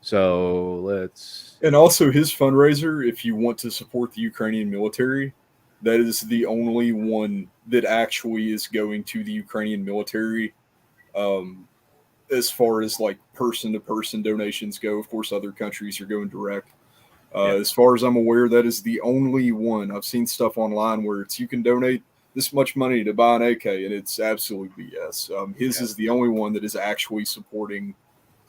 So let's. And also his fundraiser, if you want to support the Ukrainian military, that is the only one that actually is going to the Ukrainian military. As far as like person-to-person donations go, of course, other countries are going direct. As far as I'm aware, that is the only one. I've seen stuff online where you can donate this much money to buy an AK, and it's absolutely BS. His is the only one that is actually supporting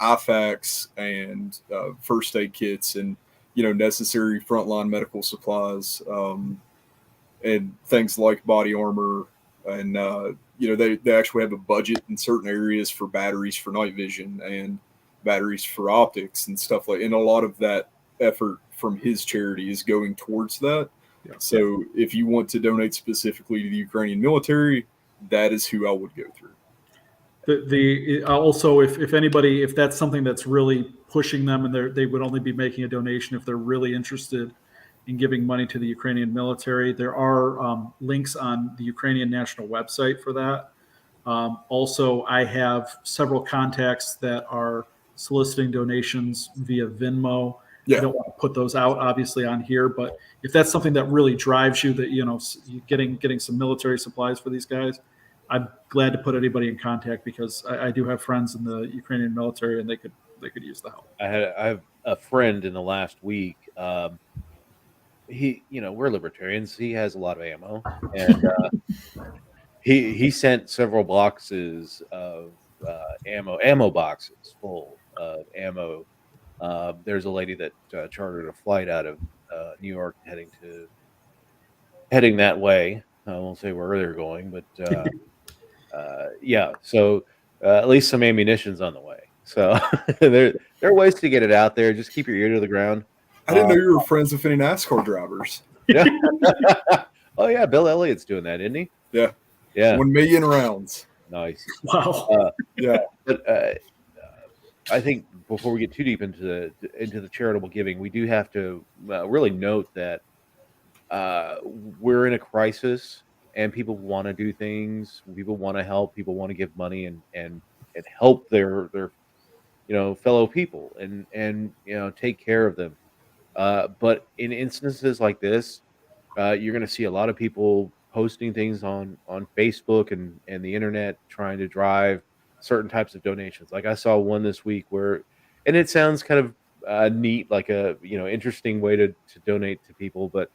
IFACs and first aid kits and necessary frontline medical supplies and things like body armor. And they actually have a budget in certain areas for batteries for night vision and batteries for optics and stuff like. And a lot of that effort from his charity is going towards that. Yeah. So if you want to donate specifically to the Ukrainian military, that is who I would go through. Also, if that's something that's really pushing them, and they would only be making a donation if they're really interested in giving money to the Ukrainian military, there are links on the Ukrainian national website for that. Also, I have several contacts that are soliciting donations via Venmo. I don't want to put those out, obviously, on here, but if that's something that really drives you, that getting some military supplies for these guys, I'm glad to put anybody in contact, because I do have friends in the Ukrainian military, and they could use the help. I have a friend in the last week. We're libertarians. He has a lot of ammo, and he sent several boxes of ammo boxes full of ammo. There's a lady that chartered a flight out of New York heading that way. I won't say where they're going, but so at least some ammunition's on the way. So there are ways to get it out there. Just keep your ear to the ground. I didn't know you were friends with any NASCAR drivers. Yeah. Oh yeah, Bill Elliott's doing that, isn't he? Yeah. 1 million rounds. Nice. Wow. But I think before we get too deep into the charitable giving, we do have to really note that we're in a crisis, and people want to do things. People want to help. People want to give money and help their fellow people and take care of them. But in instances like this, you're going to see a lot of people posting things on Facebook and the internet trying to drive certain types of donations. Like I saw one this week where, and it sounds kind of neat, like a interesting way to donate to people, but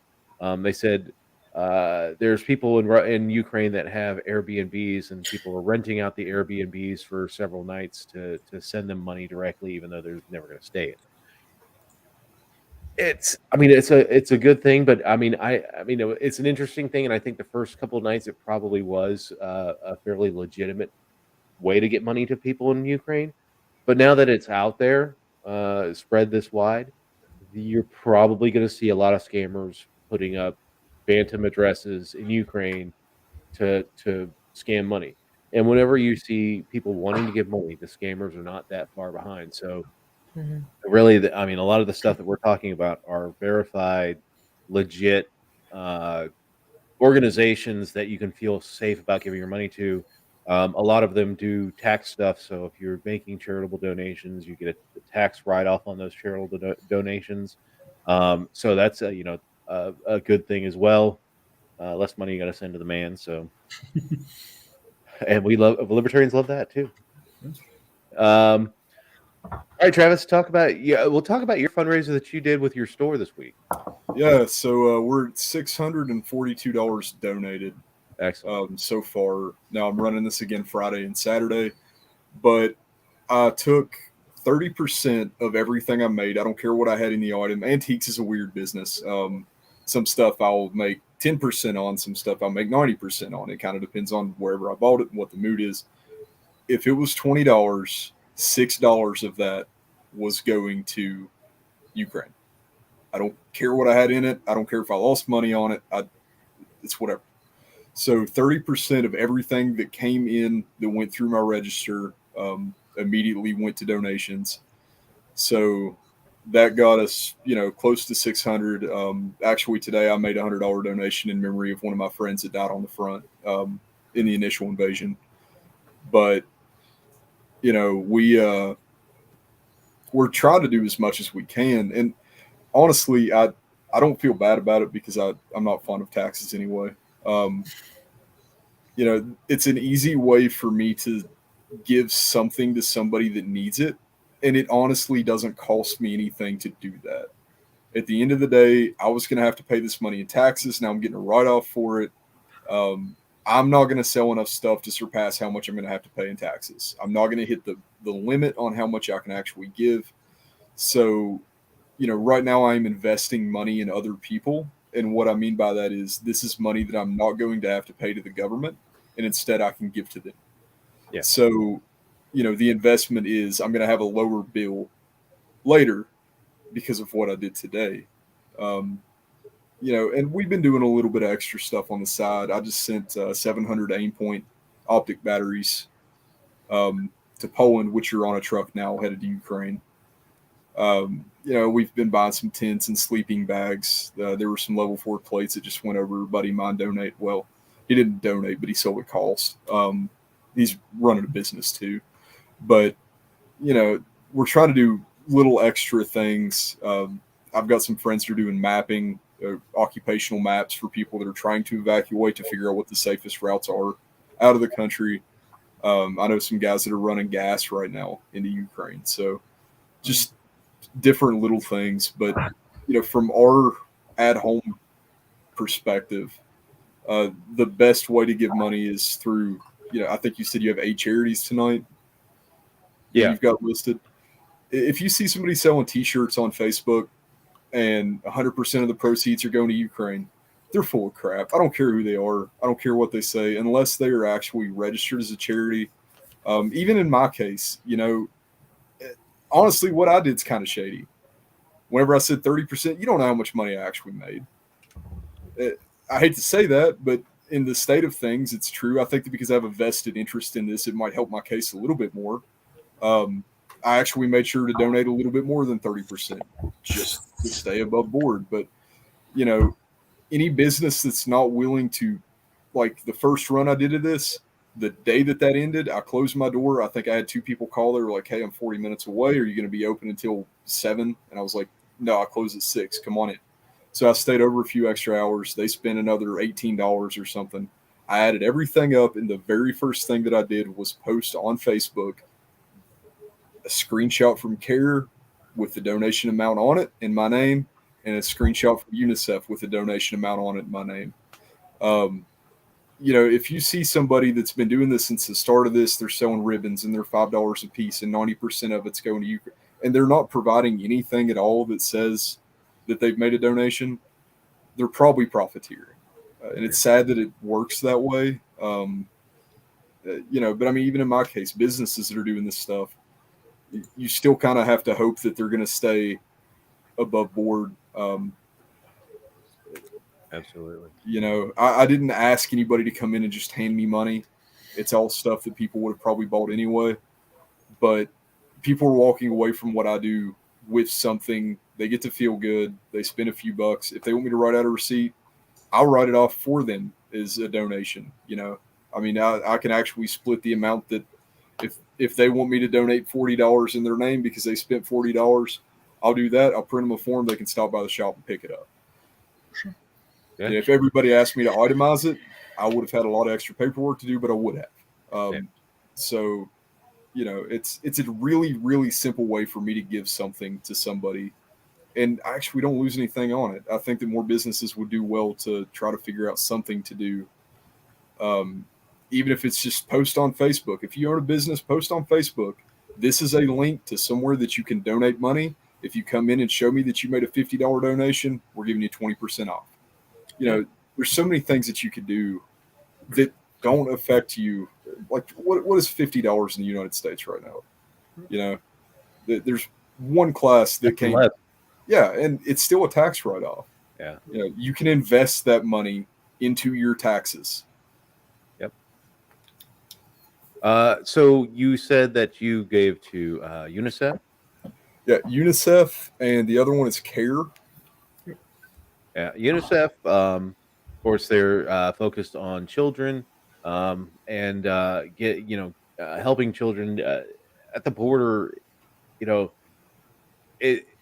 they said there's people in Ukraine that have Airbnbs, and people are renting out the Airbnbs for several nights to send them money directly, even though they're never going to stay in it. It's a good thing, but I mean, it's an interesting thing, and I think the first couple of nights it probably was a fairly legitimate way to get money to people in Ukraine. But now that it's out there, spread this wide, you're probably going to see a lot of scammers putting up phantom addresses in Ukraine to scam money. And whenever you see people wanting to give money, the scammers are not that far behind. So Mhm. really, I mean, a lot of the stuff that we're talking about are verified, legit organizations that you can feel safe about giving your money to. A lot of them do tax stuff, so if you're making charitable donations, you get a tax write-off on those charitable donations. So that's a good thing as well. Less money you got to send to the man. So, and libertarians love that too. Um, all right, Travis, we'll talk about your fundraiser that you did with your store this week. Yeah, so we're at $642 donated Excellent. so far. Now I'm running this again Friday and Saturday, but I took 30% of everything I made. I don't care what I had in the item. Antiques is a weird business. Some stuff I'll make 10% on, some stuff I'll make 90% on. It kind of depends on wherever I bought it and what the mood is. If it was $20, $6 of that was going to Ukraine. I don't care what I had in it. I don't care if I lost money on it. It's whatever. So 30% of everything that came in that went through my register immediately went to donations. So that got us, close to 600. Actually, today I made a $100 donation in memory of one of my friends that died on the front in the initial invasion. But we're trying to do as much as we can, and honestly, I don't feel bad about it because I'm not fond of taxes anyway. It's an easy way for me to give something to somebody that needs it, and it honestly doesn't cost me anything to do that. At the end of the day, I was going to have to pay this money in taxes. Now I'm getting a write-off for it. I'm not going to sell enough stuff to surpass how much I'm going to have to pay in taxes. I'm not going to hit the limit on how much I can actually give. So, right now I'm investing money in other people. And what I mean by that is this is money that I'm not going to have to pay to the government, and instead I can give to them. Yeah. So, the investment is I'm going to have a lower bill later because of what I did today. And we've been doing a little bit of extra stuff on the side. I just sent 700 Aimpoint optic batteries to Poland, which are on a truck now headed to Ukraine. We've been buying some tents and sleeping bags. There were some level 4 plates that just went over. A buddy of mine donate. Well, he didn't donate, but he sold at cost. He's running a business too. But, we're trying to do little extra things. I've got some friends that are doing mapping, occupational maps for people that are trying to evacuate to figure out what the safest routes are out of the country. I know some guys that are running gas right now into Ukraine. So just different little things. But, from our at-home perspective, the best way to give money is through, I think you said you have 8 charities tonight. Yeah. You've got listed. If you see somebody selling T-shirts on Facebook and 100% of the proceeds are going to Ukraine, they're full of crap. I don't care who they are. I don't care what they say, unless they are actually registered as a charity. Even in my case, honestly, what I did is kind of shady. Whenever I said 30%, you don't know how much money I actually made. I hate to say that, but in the state of things, it's true. I think that because I have a vested interest in this, it might help my case a little bit more. I actually made sure to donate a little bit more than 30% just to stay above board. But, any business that's not willing to, like the first run I did of this, the day that ended, I closed my door. I think I had 2 people call. They were like, "Hey, I'm 40 minutes away. Are you going to be open until 7?" And I was like, "No, I close at 6. Come on in." So I stayed over a few extra hours. They spent another $18 or something. I added everything up, and the very first thing that I did was post on Facebook a screenshot from CARE with the donation amount on it in my name, and a screenshot from UNICEF with the donation amount on it in my name. If you see somebody that's been doing this since the start of this, they're selling ribbons and they're $5 a piece, and 90% of it's going to Ukraine, and they're not providing anything at all that says that they've made a donation, they're probably profiteering. And it's sad that it works that way. But I mean, even in my case, businesses that are doing this stuff, you still kind of have to hope that they're going to stay above board. Absolutely. I didn't ask anybody to come in and just hand me money. It's all stuff that people would have probably bought anyway. But people are walking away from what I do with something. They get to feel good. They spend a few bucks. If they want me to write out a receipt, I'll write it off for them as a donation. I mean, I can actually split the amount that if they want me to donate $40 in their name because they spent $40, I'll do that. I'll print them a form. They can stop by the shop and pick it up. Sure. Yeah. If everybody asked me to itemize it, I would have had a lot of extra paperwork to do, but I would have. So, it's a really, really simple way for me to give something to somebody. And actually, we don't lose anything on it. I think that more businesses would do well to try to figure out something to do. Even if it's just post on Facebook. If you own a business, post on Facebook. This is a link to somewhere that you can donate money. If you come in and show me that you made a $50 donation, we're giving you 20% off. There's so many things that you could do that don't affect you. Like what is $50 in the United States right now? There's one class that came. Yeah, and it's still a tax write-off. Yeah. You can invest that money into your taxes. Yep. So you said that you gave to UNICEF? Yeah, UNICEF, and the other one is CARE. Yeah, UNICEF, of course, they're focused on children and helping children at the border.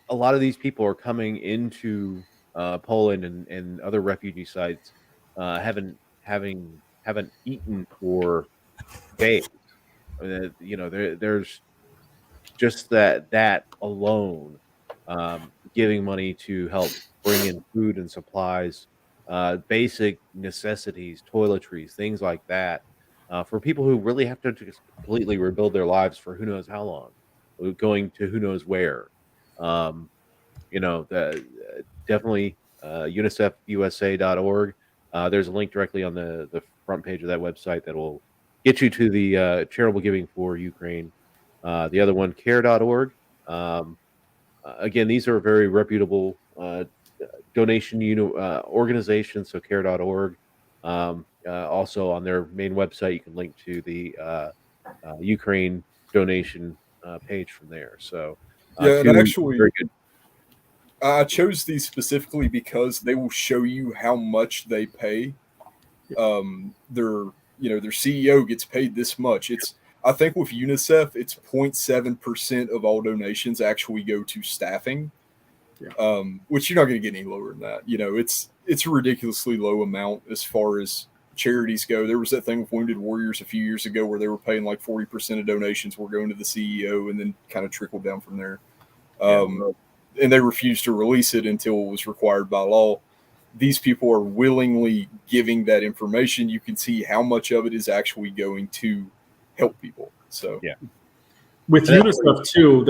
A lot of these people are coming into Poland and other refugee sites, haven't eaten for days. There's just that alone, giving money to help bring in food and supplies, basic necessities, toiletries, things like that, for people who really have to just completely rebuild their lives for who knows how long, going to who knows where. Definitely UNICEFUSA.org. There's a link directly on the front page of that website that will get you to the charitable giving for Ukraine. The other one, care.org. Again, these are very reputable donation organizations, so care.org. Also on their main website, you can link to the Ukraine donation page from there. So and actually, I chose these specifically because they will show you how much they pay. Their CEO gets paid this much. I think with UNICEF, it's 0.7% of all donations actually go to staffing, which you're not going to get any lower than that. It's a ridiculously low amount as far as charities go. There was that thing with Wounded Warriors a few years ago where they were paying like 40% of donations were going to the CEO and then kind of trickled down from there. And they refused to release it until it was required by law. These people are willingly giving that information. You can see how much of it is actually going to help people. So with UNICEF too,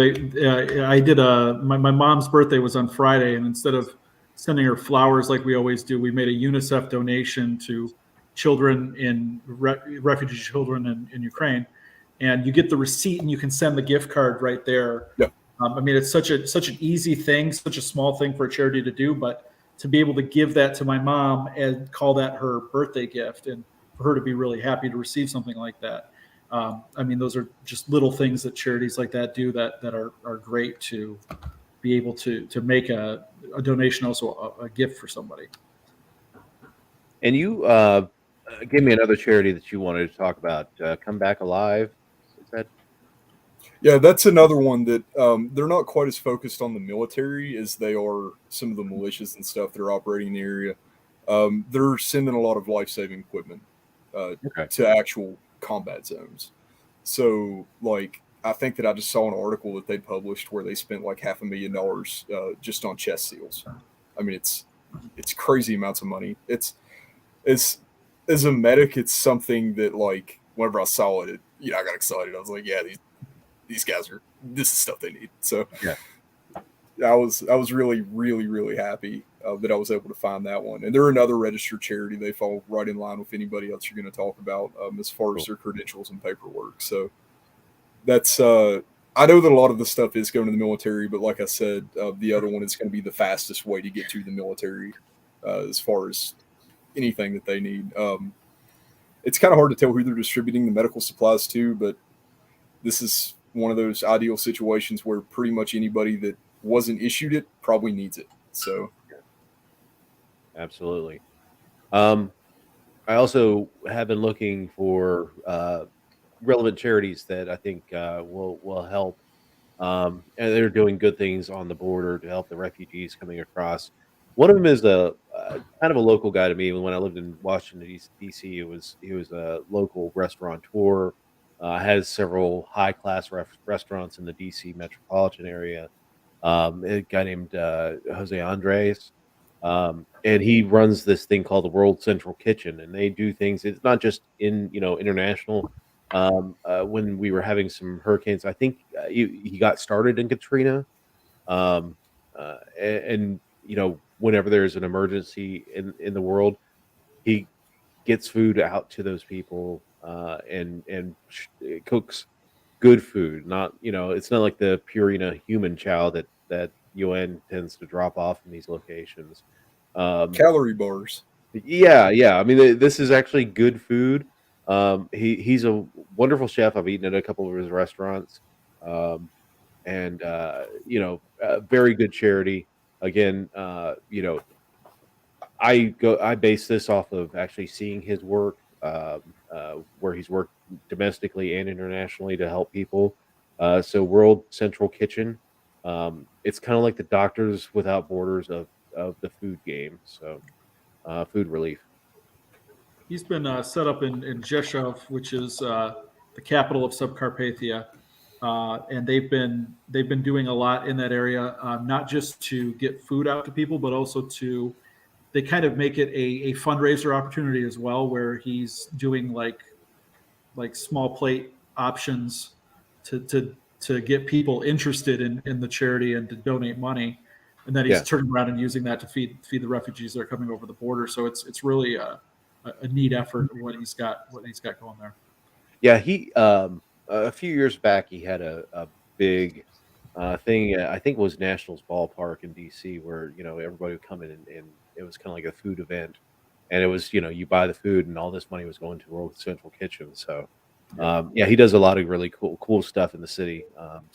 I did my mom's birthday was on Friday, and instead of sending her flowers like we always do, we made a UNICEF donation to children refugee children in Ukraine, and you get the receipt and you can send the gift card right there. I mean, it's such an easy thing, such a small thing for a charity to do, but to be able to give that to my mom and call that her birthday gift, and for her to be really happy to receive something like that. I mean, those are just little things that charities like that do that are great to be able to make a donation, also a gift for somebody. And you gave me another charity that you wanted to talk about. Come Back Alive. Is that? Yeah, that's another one that they're not quite as focused on the military as they are some of the militias and stuff that are operating in the area. They're sending a lot of life-saving equipment Okay. to actual combat zones. So, like, I think that I just saw an article that they published where they spent like $500,000 just on chest seals. I mean, it's crazy amounts of money. It's as a medic, it's something that, like, whenever I saw it, I got excited. I was like, yeah, these guys this is stuff they need. So Yeah. I was really, really, really happy that I was able to find that one. And they're another registered charity. They fall right in line with anybody else you're going to talk about as far as their credentials and paperwork. So that's I know that a lot of the stuff is going to the military, but like I said, the other one is going to be the fastest way to get to the military as far as anything that they need. It's kind of hard to tell who they're distributing the medical supplies to, but this is one of those ideal situations where pretty much anybody that wasn't issued it probably needs it. So, Absolutely. I also have been looking for relevant charities that I think will help. And they're doing good things on the border to help the refugees coming across. One of them is a kind of a local guy to me. When I lived in Washington D.C., he was a local restaurateur. Has several high class restaurants in the D.C. metropolitan area. A guy named Jose Andres, and he runs this thing called the World Central Kitchen, and they do things. It's not just in international. When we were having some hurricanes, I think he got started in Katrina, um, and whenever there's an emergency in the world, he gets food out to those people and cooks good food. Not it's not like the Purina human chow that UN tends to drop off in these locations. Um, calorie bars. yeah. I mean, this is actually good food. He's a wonderful chef. I've eaten at a couple of his restaurants, um, and very good charity. Again, I base this off of actually seeing his work, where he's worked domestically and internationally to help people. So World Central Kitchen, it's kind of like the Doctors Without Borders of the food game. So food relief. He's been set up in Rzeszów, which is the capital of Subcarpathia, and they've been doing a lot in that area, not just to get food out to people, but also they kind of make it a fundraiser opportunity as well, where he's doing like small plate options to get people interested in the charity and to donate money, and then he's Yeah. turning around and using that to feed the refugees that are coming over the border. So it's really a neat effort what he's got going there. Yeah, he a few years back he had a big thing. I think it was Nationals Ballpark in DC, where everybody would come in and it was kind of like a food event, and it was you buy the food and all this money was going to World Central Kitchen. So yeah, he does a lot of really cool stuff in the city.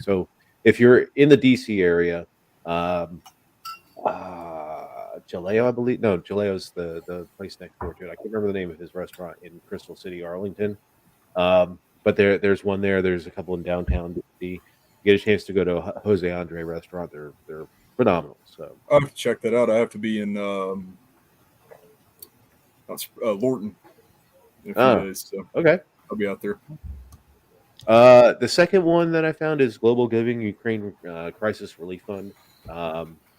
So if you're in the DC area, Jaleo, I believe. No, Jaleo's the place next door to it. I can't remember the name of his restaurant in Crystal City, Arlington. But there's one there. There's a couple in downtown DC. You get a chance to go to a Jose Andre restaurant. They're phenomenal. So I have to check that out. I have to be in Lorton in a few days, so okay. I'll be out there. The second one that I found is Global Giving Ukraine Crisis Relief Fund.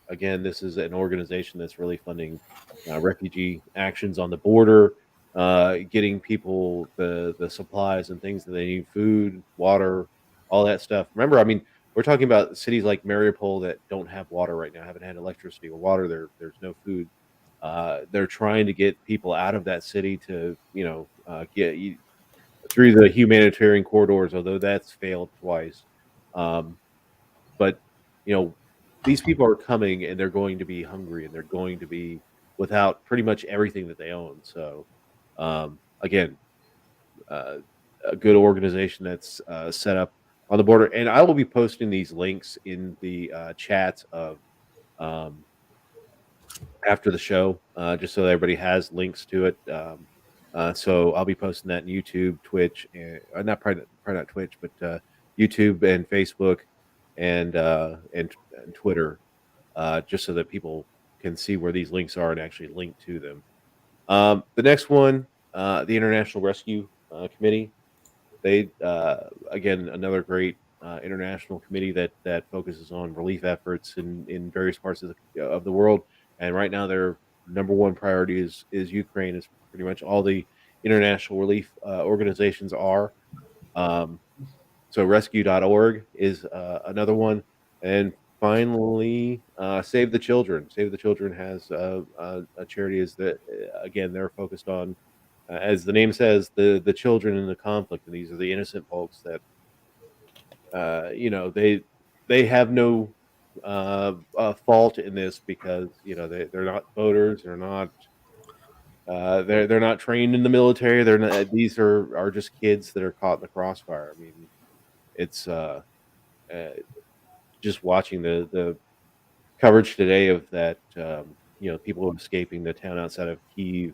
Again, this is an organization that's really funding refugee actions on the border, getting people the supplies and things that they need, food, water, all that stuff. Remember, I mean, we're talking about cities like Mariupol that don't have water right now, haven't had electricity or water. There's no food. They're trying to get people out of that city to get through the humanitarian corridors, although that's failed twice. But these people are coming and they're going to be hungry and they're going to be without pretty much everything that they own. So again, a good organization that's set up on the border, and I will be posting these links in the chat of after the show, just so everybody has links to it. So I'll be posting that in YouTube, Twitch, and not probably not Twitch, but YouTube and Facebook and Twitter, just so that people can see where these links are and actually link to them. The next one, the International Rescue Committee. They again, another great international committee that focuses on relief efforts in various parts of the world. And right now, their number one priority is Ukraine. Is pretty much all the international relief organizations are. So rescue.org is another one. And finally, Save the Children. Save the Children has a charity is that, again, they're focused on, as the name says, the children in the conflict. And these are the innocent folks that, they have no fault in this because, they're not voters. They're not. They're not trained in the military. They're not. These are just kids that are caught in the crossfire. I mean, it's just watching the coverage today of that. People escaping the town outside of Kyiv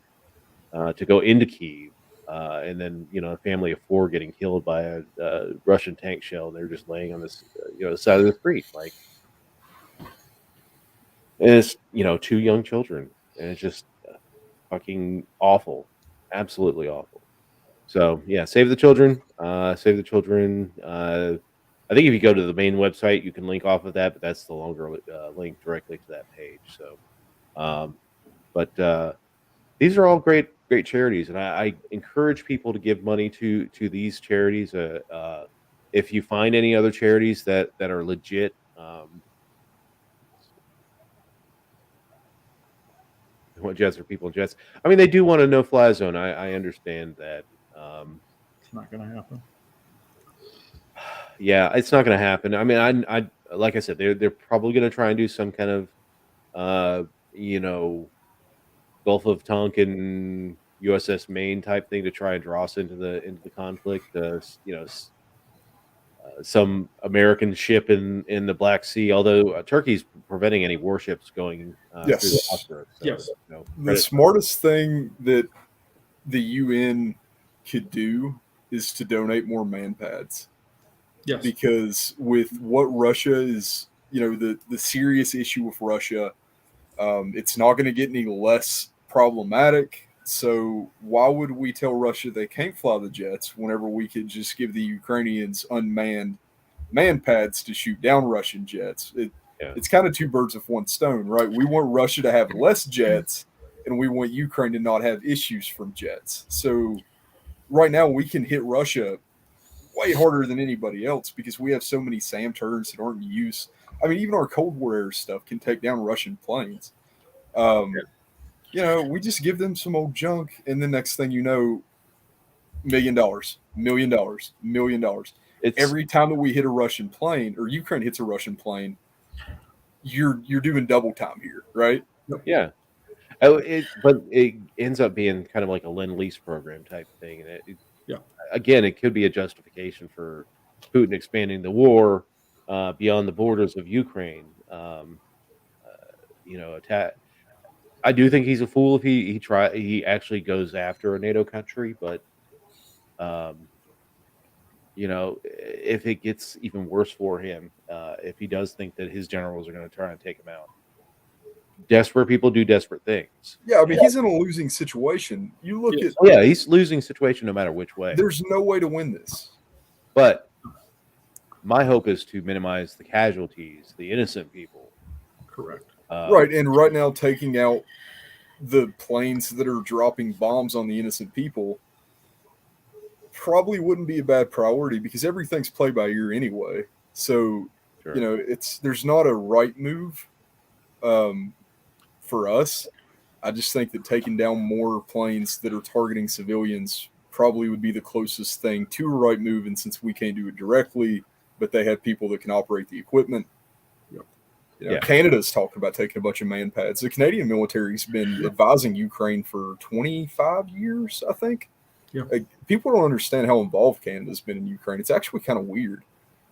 to go into Kyiv, and then a family of 4 getting killed by a Russian tank shell. They're just laying on this the side of the street, like, and it's 2 young children, and it's just fucking awful, absolutely awful. So yeah, Save the Children. Save the Children. I think if you go to the main website, you can link off of that, but that's the longer link directly to that page. So, but these are all great charities, and I encourage people to give money to these charities. If you find any other charities that are legit, what jets are people in jets? I mean, they do want a no-fly zone. I understand that. It's not going to happen. Yeah, it's not going to happen. I mean, I like I said, they're probably going to try and do some kind of, Gulf of Tonkin, USS Maine type thing to try and draw us into the conflict. Some American ship in the Black Sea, although Turkey's preventing any warships going through the Bosphorus. So, Yes. The smartest thing that the UN could do is to donate more man pads. Yes. Because with what Russia is, the serious issue with Russia, it's not going to get any less problematic. So why would we tell Russia they can't fly the jets whenever we could just give the Ukrainians unmanned man pads to shoot down Russian jets? It's kind of 2 birds with 1 stone, right? We want Russia to have less jets, and we want Ukraine to not have issues from jets. So right now we can hit Russia way harder than anybody else because we have so many SAM turrets that aren't in use. I mean, even our Cold War era stuff can take down Russian planes. We just give them some old junk, and the next thing you know, $1 million, $1 million, $1 million. Every time that we hit a Russian plane or Ukraine hits a Russian plane, you're doing double time here, right? Yeah. But it ends up being kind of like a Lend-Lease program type thing, and again, it could be a justification for Putin expanding the war beyond the borders of Ukraine. Attack. I do think he's a fool if he actually goes after a NATO country, but if it gets even worse for him, if he does think that his generals are going to try and take him out. Desperate people do desperate things. Yeah, I mean, he's in a losing situation. You look at... Yeah, he's losing situation no matter which way. There's no way to win this. But my hope is to minimize the casualties, the innocent people. Correct. Right, and right now taking out the planes that are dropping bombs on the innocent people probably wouldn't be a bad priority because everything's play by ear anyway. So, Sure. There's not a right move for us. I just think that taking down more planes that are targeting civilians probably would be the closest thing to a right move. And since we can't do it directly, but they have people that can operate the equipment. Canada's talking about taking a bunch of man pads. The Canadian military's been advising Ukraine for 25 years, I think. Yeah. People don't understand how involved Canada's been in Ukraine. It's actually kind of weird.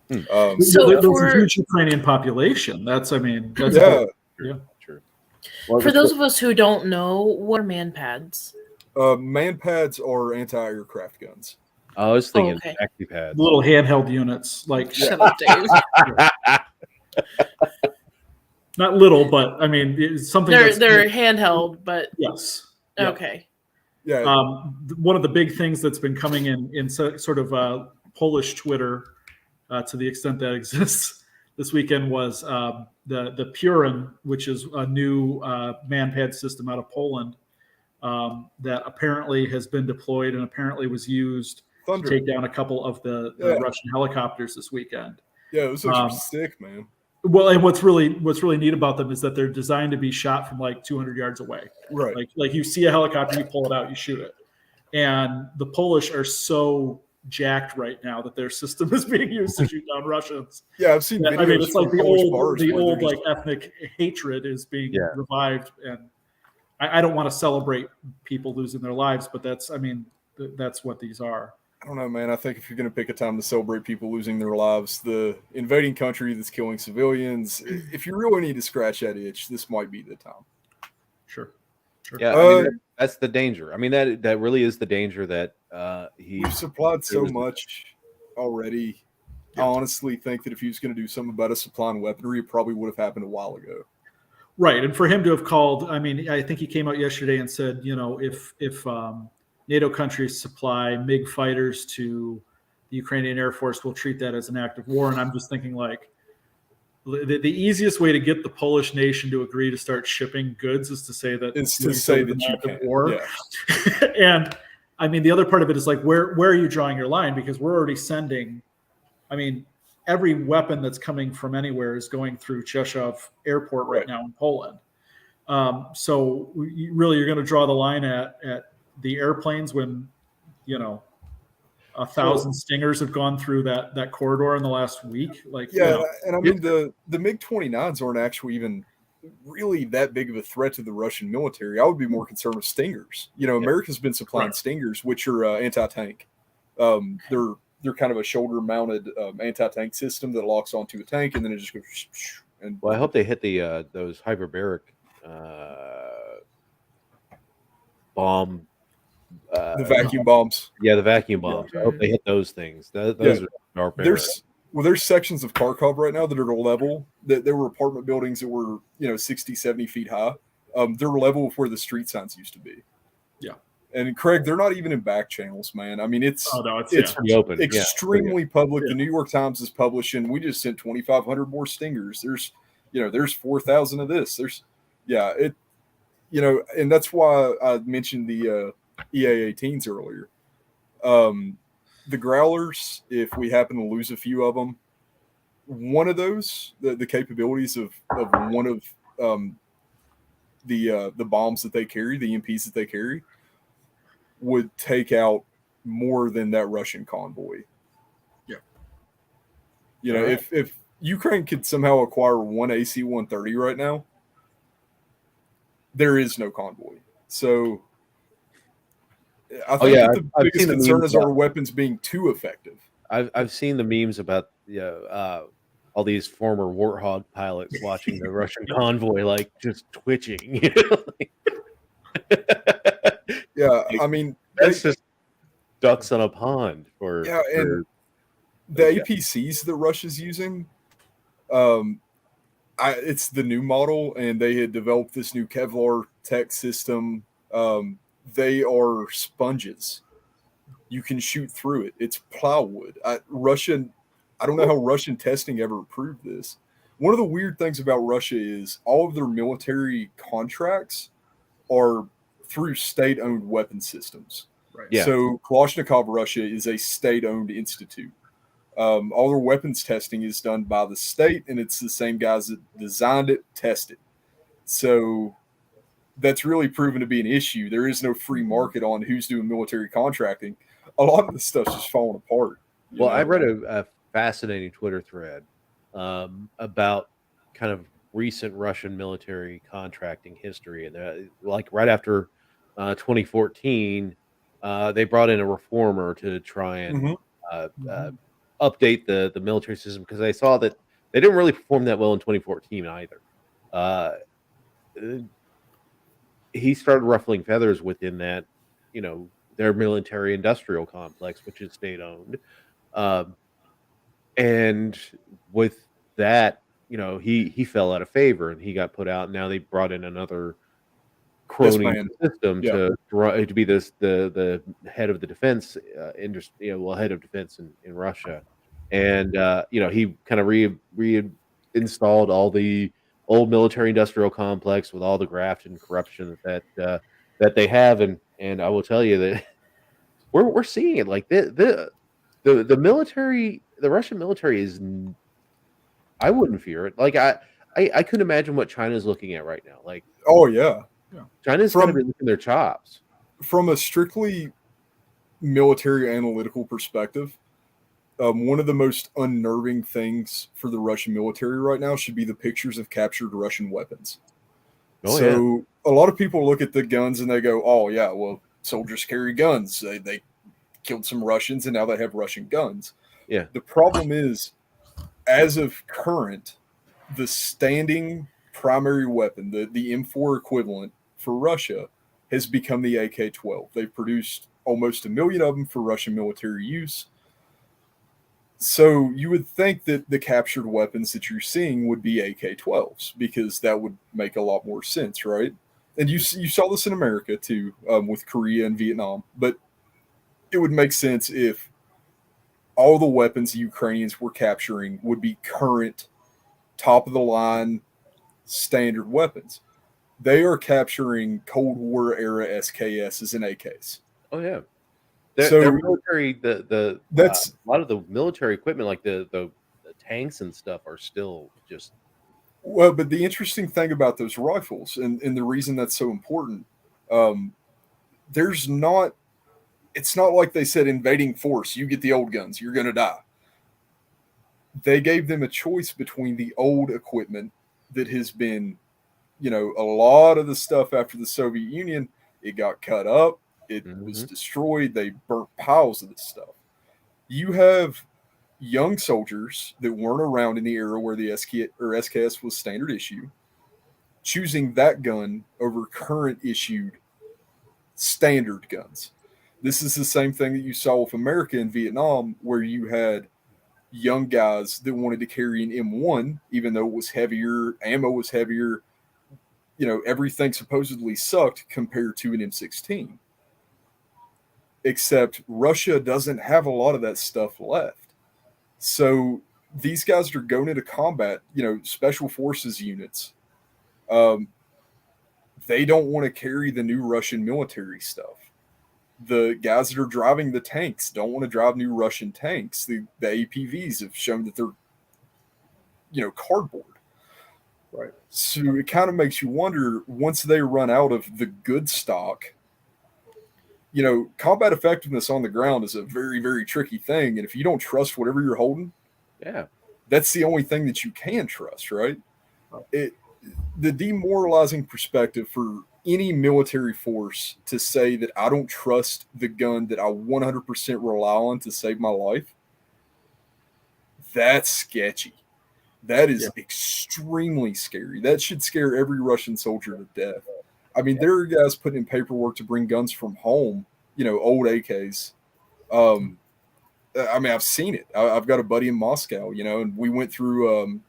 So there's a huge Ukrainian population. True. For those of us who don't know, what are man pads? Man pads are anti-aircraft guns. I was thinking okay. taxi pads. Little handheld units, like Shut up, Dave. not little, but I mean it's something They're handheld, but yes. Yep. okay. Yeah. One of the big things that's been coming in sort of Polish Twitter, to the extent that exists this weekend, was the Purin, which is a new man-pad system out of Poland that apparently has been deployed and apparently was used Thunder. to take down a couple of the Russian helicopters this weekend. Yeah, those things are sick, man. Well, and what's really neat about them is that they're designed to be shot from like 200 yards away. Right. Like you see a helicopter, you pull it out, you shoot it. And the Polish are so jacked right now that their system is being used to shoot down Russians. Yeah, I've seen videos. I mean, it's like from the Polish old bars where they're like just- ethnic hatred is being revived. And I don't want to celebrate people losing their lives, but that's what these are. I don't know, man. I think if you're going to pick a time to celebrate people losing their lives, the invading country that's killing civilians, if you really need to scratch that itch, this might be the time. Sure. Yeah, I mean, that's the danger. I mean, that really is the danger that we've supplied so much already. I honestly think that if he was going to do something about it, supplying weaponry, it probably would have happened a while ago. Right, and for him to have called, I mean, I think he came out yesterday and said, you know, if NATO countries supply MiG fighters to the Ukrainian Air Force, we'll treat that as an act of war. And I'm just thinking, like, the easiest way to get the Polish nation to agree to start shipping goods is to say that it's to say that you can. War. Yeah. And I mean, the other part of it is like, where are you drawing your line? Because we're already sending, I mean, every weapon that's coming from anywhere is going through Czechov Airport right now in Poland. So you're going to draw the line at the airplanes when, you know, 1,000 Stingers have gone through that corridor in the last week. Like, yeah, you know, and I mean the MiG-29s aren't actually even really that big of a threat to the Russian military. I would be more concerned with Stingers. You know, America's been supplying Stingers, which are anti-tank. They're kind of a shoulder-mounted anti-tank system that locks onto a tank, and then it just goes. And well, I hope they hit the those hyperbaric bomb. The vacuum bombs. Yeah, the vacuum bombs. I hope they hit those things. Those are there's sections of Kharkov right now that are level. That there were apartment buildings that were 60, 70 feet high. They're level with where the street signs used to be. Yeah. And Craig, they're not even in back channels, man. I mean, it's pretty open, extremely public. The New York Times is publishing. We just sent 2,500 more Stingers. There's 4,000 of this. And that's why I mentioned the EA-18s earlier. The Growlers, if we happen to lose a few of them, one of those, the capabilities of one of the bombs that they carry, the EMPs that they carry, would take out more than that Russian convoy. Yeah. If Ukraine could somehow acquire one AC-130 right now, there is no convoy. So I think the biggest concern is our weapons being too effective. I've seen the memes about all these former Warthog pilots watching the Russian convoy, like just twitching. Yeah, I mean that's just ducks on a pond. And the APCs that Russia's using, it's the new model, and they had developed this new Kevlar tech system. They are sponges. You can shoot through it. It's plywood. I don't know how Russian testing ever proved this. One of the weird things about Russia is all of their military contracts are through state-owned weapon systems. Right. Yeah. So Kalashnikov Russia is a state-owned institute. All their weapons testing is done by the state, and it's the same guys that designed it, tested. So that's really proven to be an issue. There is no free market on who's doing military contracting. A lot of this stuff's just falling apart. Well, I read a fascinating Twitter thread about kind of recent Russian military contracting history, and like right after 2014, they brought in a reformer to try and update the military system, because they saw that they didn't really perform that well in 2014 either. He started ruffling feathers within that, their military industrial complex, which is state owned. Um, and with that, he fell out of favor and he got put out. Now they brought in another Yes, crony man. system Yeah. to be the head of the defense industry, head of defense in Russia, and he kind of reinstalled all the old military industrial complex with all the graft and corruption that they have, and I will tell you that we're seeing it like the military, the Russian military is. I wouldn't fear it. Like I couldn't imagine what China's looking at right now. Like, Oh yeah. China's going to be licking their chops. From a strictly military analytical perspective, one of the most unnerving things for the Russian military right now should be the pictures of captured Russian weapons. Oh, So a lot of people look at the guns and they go, "Oh yeah, well, soldiers carry guns. They killed some Russians and now they have Russian guns." Yeah. The problem is, as of current, the standing primary weapon, the M4 equivalent for Russia, has become the AK-12. They've produced almost 1 million of them for Russian military use. So you would think that the captured weapons that you're seeing would be AK-12s because that would make a lot more sense, right? And you saw this in America too, with Korea and Vietnam. But it would make sense if all the weapons the Ukrainians were capturing would be current, top-of-the-line, standard weapons. They are capturing Cold War era SKSs and AKs. Oh yeah. So their military, that's a lot of the military equipment, like the tanks and stuff, are still just. well. But the interesting thing about those rifles, and the reason that's so important, there's not. It's not like they said invading force. You get the old guns, you're going to die. They gave them a choice between the old equipment that has been, a lot of the stuff after the Soviet Union, it got cut up, it was destroyed, they burnt piles of this stuff. You have young soldiers that weren't around in the era where the SKS was standard issue, choosing that gun over current issued standard guns. This is the same thing that you saw with America in Vietnam, where you had young guys that wanted to carry an M1, even though it was heavier, ammo was heavier, everything supposedly sucked compared to an M16. Except Russia doesn't have a lot of that stuff left. So these guys are going into combat, special forces units. They don't want to carry the new Russian military stuff. The guys that are driving the tanks don't want to drive new Russian tanks. The APVs have shown that they're, cardboard. Right. So it kind of makes you wonder, once they run out of the good stock, combat effectiveness on the ground is a very, very tricky thing. And if you don't trust whatever you're holding, that's the only thing that you can trust, right? The demoralizing perspective for any military force to say that I don't trust the gun that I 100% rely on to save my life, that's sketchy. That is extremely scary. That should scare every Russian soldier to death. I mean, there are guys putting in paperwork to bring guns from home, old AKs. I've seen it. I've got a buddy in Moscow, and we went through,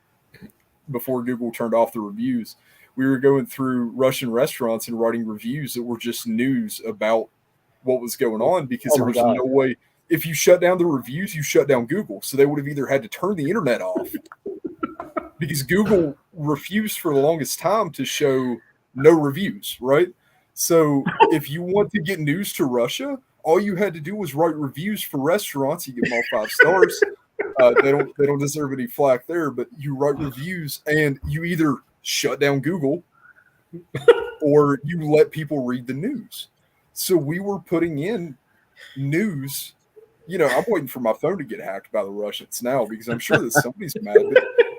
before Google turned off the reviews, we were going through Russian restaurants and writing reviews that were just news about what was going on, because there was no way. If you shut down the reviews, you shut down Google. So they would have either had to turn the internet off because Google refused for the longest time to show no reviews, right? So if you want to get news to Russia, all you had to do was write reviews for restaurants. You get them all 5 stars. They don't deserve any flack there, but you write reviews and you either shut down Google or you let people read the news. So we were putting in news. I'm waiting for my phone to get hacked by the Russians now, because I'm sure that somebody's mad.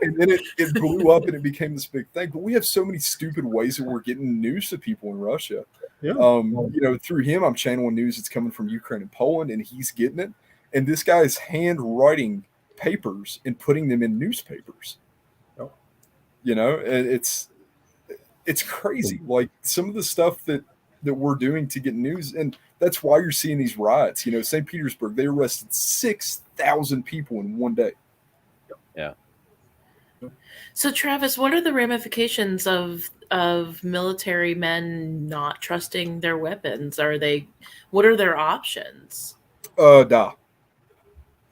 And then it blew up and it became this big thing. But we have so many stupid ways that we're getting news to people in Russia. Yeah. Through him, I'm channeling news that's coming from Ukraine and Poland, and he's getting it. And this guy is handwriting papers and putting them in newspapers. It's crazy. Like some of the stuff that that we're doing to get news. And that's why you're seeing these riots. You know, St. Petersburg, they arrested 6,000 people in one day. Yeah. So, Travis, what are the ramifications of military men not trusting their weapons? What are their options? Die.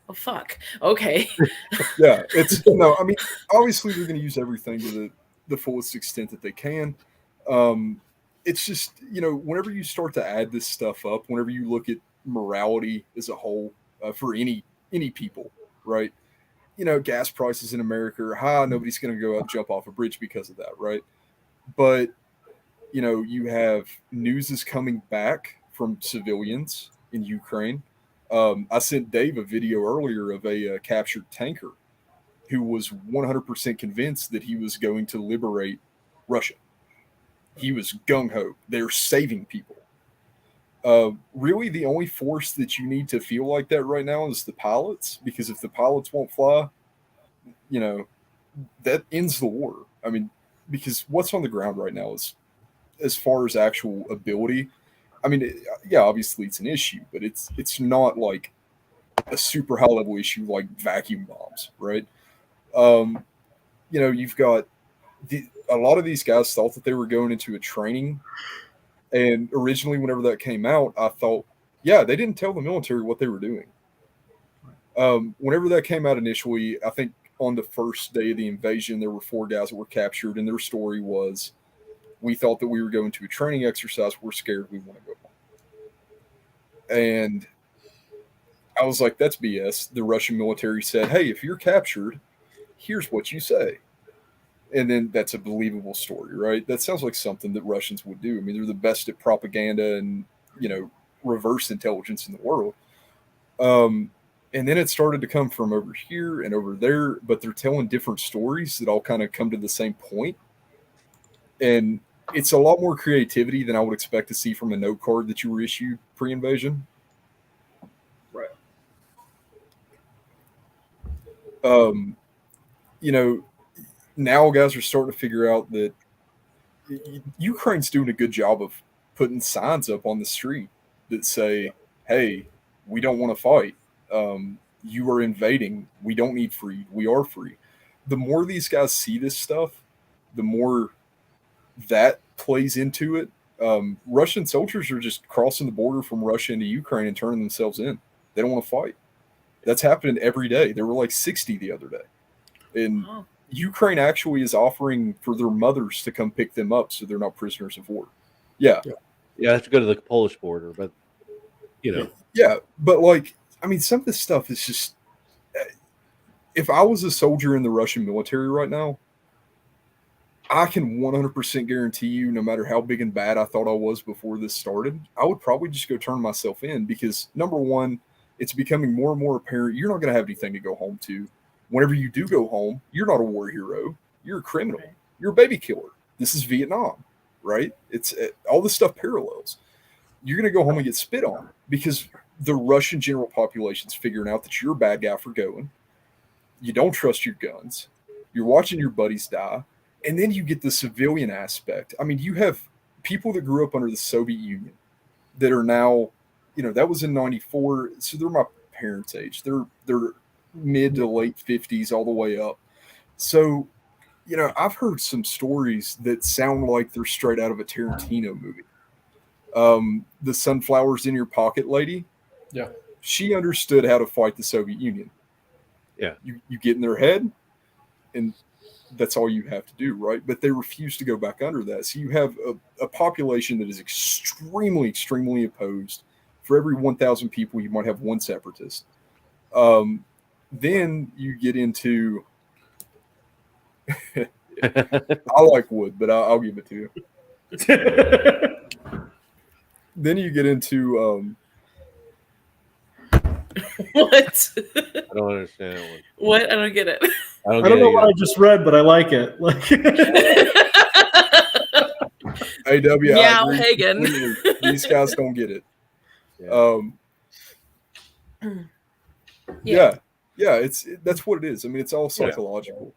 Oh, fuck. Okay. Yeah, it's no. I mean, obviously they're going to use everything to the fullest extent that they can. It's just, you know, whenever you start to add this stuff up, whenever you look at morality as a whole for any people, right? You know, gas prices in America are high. Nobody's going to go out and jump off a bridge because of that, right? But you know, you have news is coming back from civilians in Ukraine. I sent Dave a video earlier of a captured tanker who was 100% convinced that he was going to liberate Russia. He was gung-ho. They're saving people. Really, the only force that you need to feel like that right now is the pilots, because if the pilots won't fly, you know, that ends the war. I mean, because what's on the ground right now is, as far as actual ability, I mean, yeah, obviously it's an issue, but it's not like a super high level issue like vacuum bombs, right? You know, you've got a lot of these guys thought that they were going into a training, and originally, whenever that came out, I thought, yeah, they didn't tell the military what they were doing. Whenever that came out initially, I think on the first day of the invasion, there were 4 guys that were captured, and their story was, we thought that we were going to a training exercise. We're scared. We want to go home. And I was like, that's BS. The Russian military said, hey, if you're captured, here's what you say. And then that's a believable story, right? That sounds like something that Russians would do. I mean, they're the best at propaganda and, you know, reverse intelligence in the world. And then it started to come from over here and over there, but they're telling different stories that all kind of come to the same point. And it's a lot more creativity than I would expect to see from a note card that you were issued pre-invasion. Right. You know, now guys are starting to figure out that Ukraine's doing a good job of putting signs up on the street that say, hey, we don't want to fight. You are invading. We don't need freed. We are free. The more these guys see this stuff, the more that plays into it. Russian soldiers are just crossing the border from Russia into Ukraine and turning themselves in. They don't want to fight. That's happening every day. There were like 60 the other day. And Ukraine actually is offering for their mothers to come pick them up so they're not prisoners of war. Yeah. Yeah, I have to go to the Polish border, but, you know. Yeah, but like, I mean, some of this stuff is just, if I was a soldier in the Russian military right now, I can 100% guarantee you, no matter how big and bad I thought I was before this started, I would probably just go turn myself in because, number one, it's becoming more and more apparent you're not going to have anything to go home to. Whenever you do go home, you're not a war hero. You're a criminal. Right. You're a baby killer. This is Vietnam, right? It's all this stuff parallels. You're going to go home and get spit on because the Russian general population's figuring out that you're a bad guy for going. You don't trust your guns. You're watching your buddies die. And then you get the civilian aspect. I mean, you have people that grew up under the Soviet Union that are now, you know, that was in 94. So they're my parents' age. They're mid to late 50s all the way up. So, you know, I've heard some stories that sound like they're straight out of a Tarantino movie. The sunflowers in your pocket lady. Yeah. She understood how to fight the Soviet Union. Yeah. You get in their head and that's all you have to do, right? But they refuse to go back under that. So you have a population that is extremely, extremely opposed. For every 1,000 people, you might have one separatist. Then you get into I like wood, but I'll give it to you. Then you get into what? I don't understand that one. What? I don't get it. I don't know what I just read, but I like it. Like AW, Meow, Hagen. These guys don't get it. Yeah. Yeah, that's what it is. I mean, it's all psychological.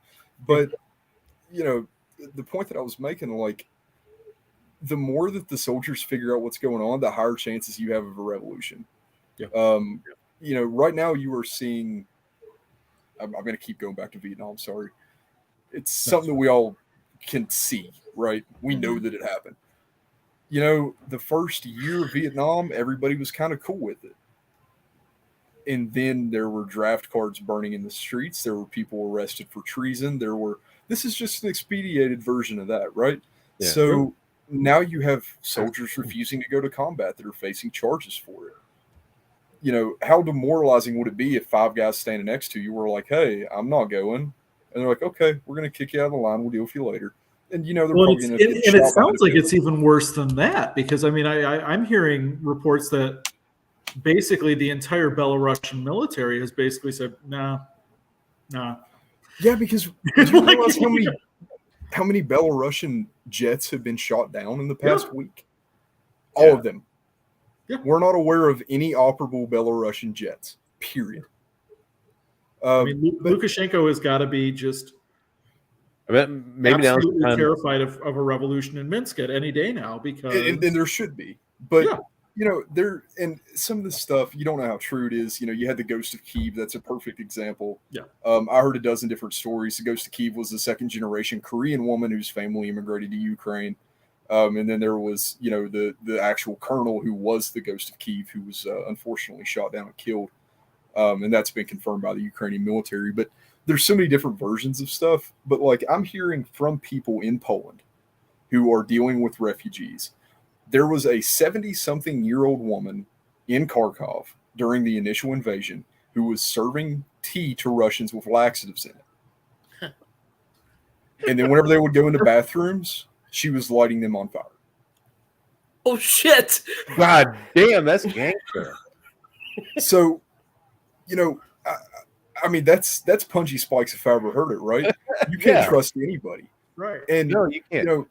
But you know, the point that I was making, like, the more that the soldiers figure out what's going on, the higher chances you have of a revolution. Yeah. Right now you are seeing. I'm going to keep going back to Vietnam. Sorry, it's something that we all can see. Right, we know that it happened. The first year of Vietnam, everybody was kind of cool with it. And then there were draft cards burning in the streets. There were people arrested for treason. This is just an expedited version of that, right? Yeah. So now you have soldiers refusing to go to combat that are facing charges for it. How demoralizing would it be if 5 guys standing next to you were like, hey, I'm not going. And they're like, okay, we're going to kick you out of the line. We'll deal with you later. And they're probably going to get shot. And it sounds like it's even worse than that, because I'm hearing reports that basically the entire Belarusian military has basically said, nah. Yeah, because do you realize how many Belarusian jets have been shot down in the past week? All of them. Yeah. We're not aware of any operable Belarusian jets, period. Lukashenko has got to be just maybe now absolutely terrified of a revolution in Minsk at any day now, because and there should be. But there, and some of the stuff, you don't know how true it is. You had the Ghost of Kyiv. That's a perfect example. Yeah. I heard a dozen different stories. The Ghost of Kyiv was a second-generation Korean woman whose family immigrated to Ukraine. And then there was, the actual colonel who was the Ghost of Kyiv, who was unfortunately shot down and killed. And that's been confirmed by the Ukrainian military. But there's so many different versions of stuff. But I'm hearing from people in Poland who are dealing with refugees. There was a 70-something-year-old woman in Kharkov during the initial invasion who was serving tea to Russians with laxatives in it. And then whenever they would go into bathrooms, she was lighting them on fire. Oh, shit. God damn, that's gangster. So, that's punchy spikes if I ever heard it, right? You can't trust anybody. Right. And, no, you can't.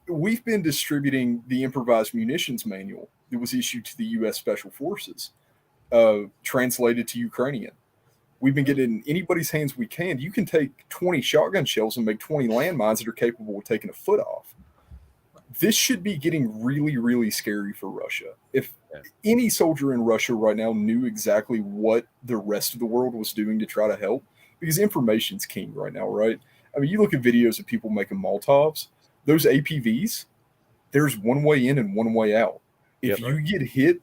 We've been distributing the improvised munitions manual that was issued to the U.S. Special Forces, translated to Ukrainian. We've been getting in anybody's hands we can. You can take 20 shotgun shells and make 20 landmines that are capable of taking a foot off. This should be getting really, really scary for Russia. If any soldier in Russia right now knew exactly what the rest of the world was doing to try to help, because information's king right now, right? You look at videos of people making Molotovs. Those APVs, there's one way in and one way out. If you get hit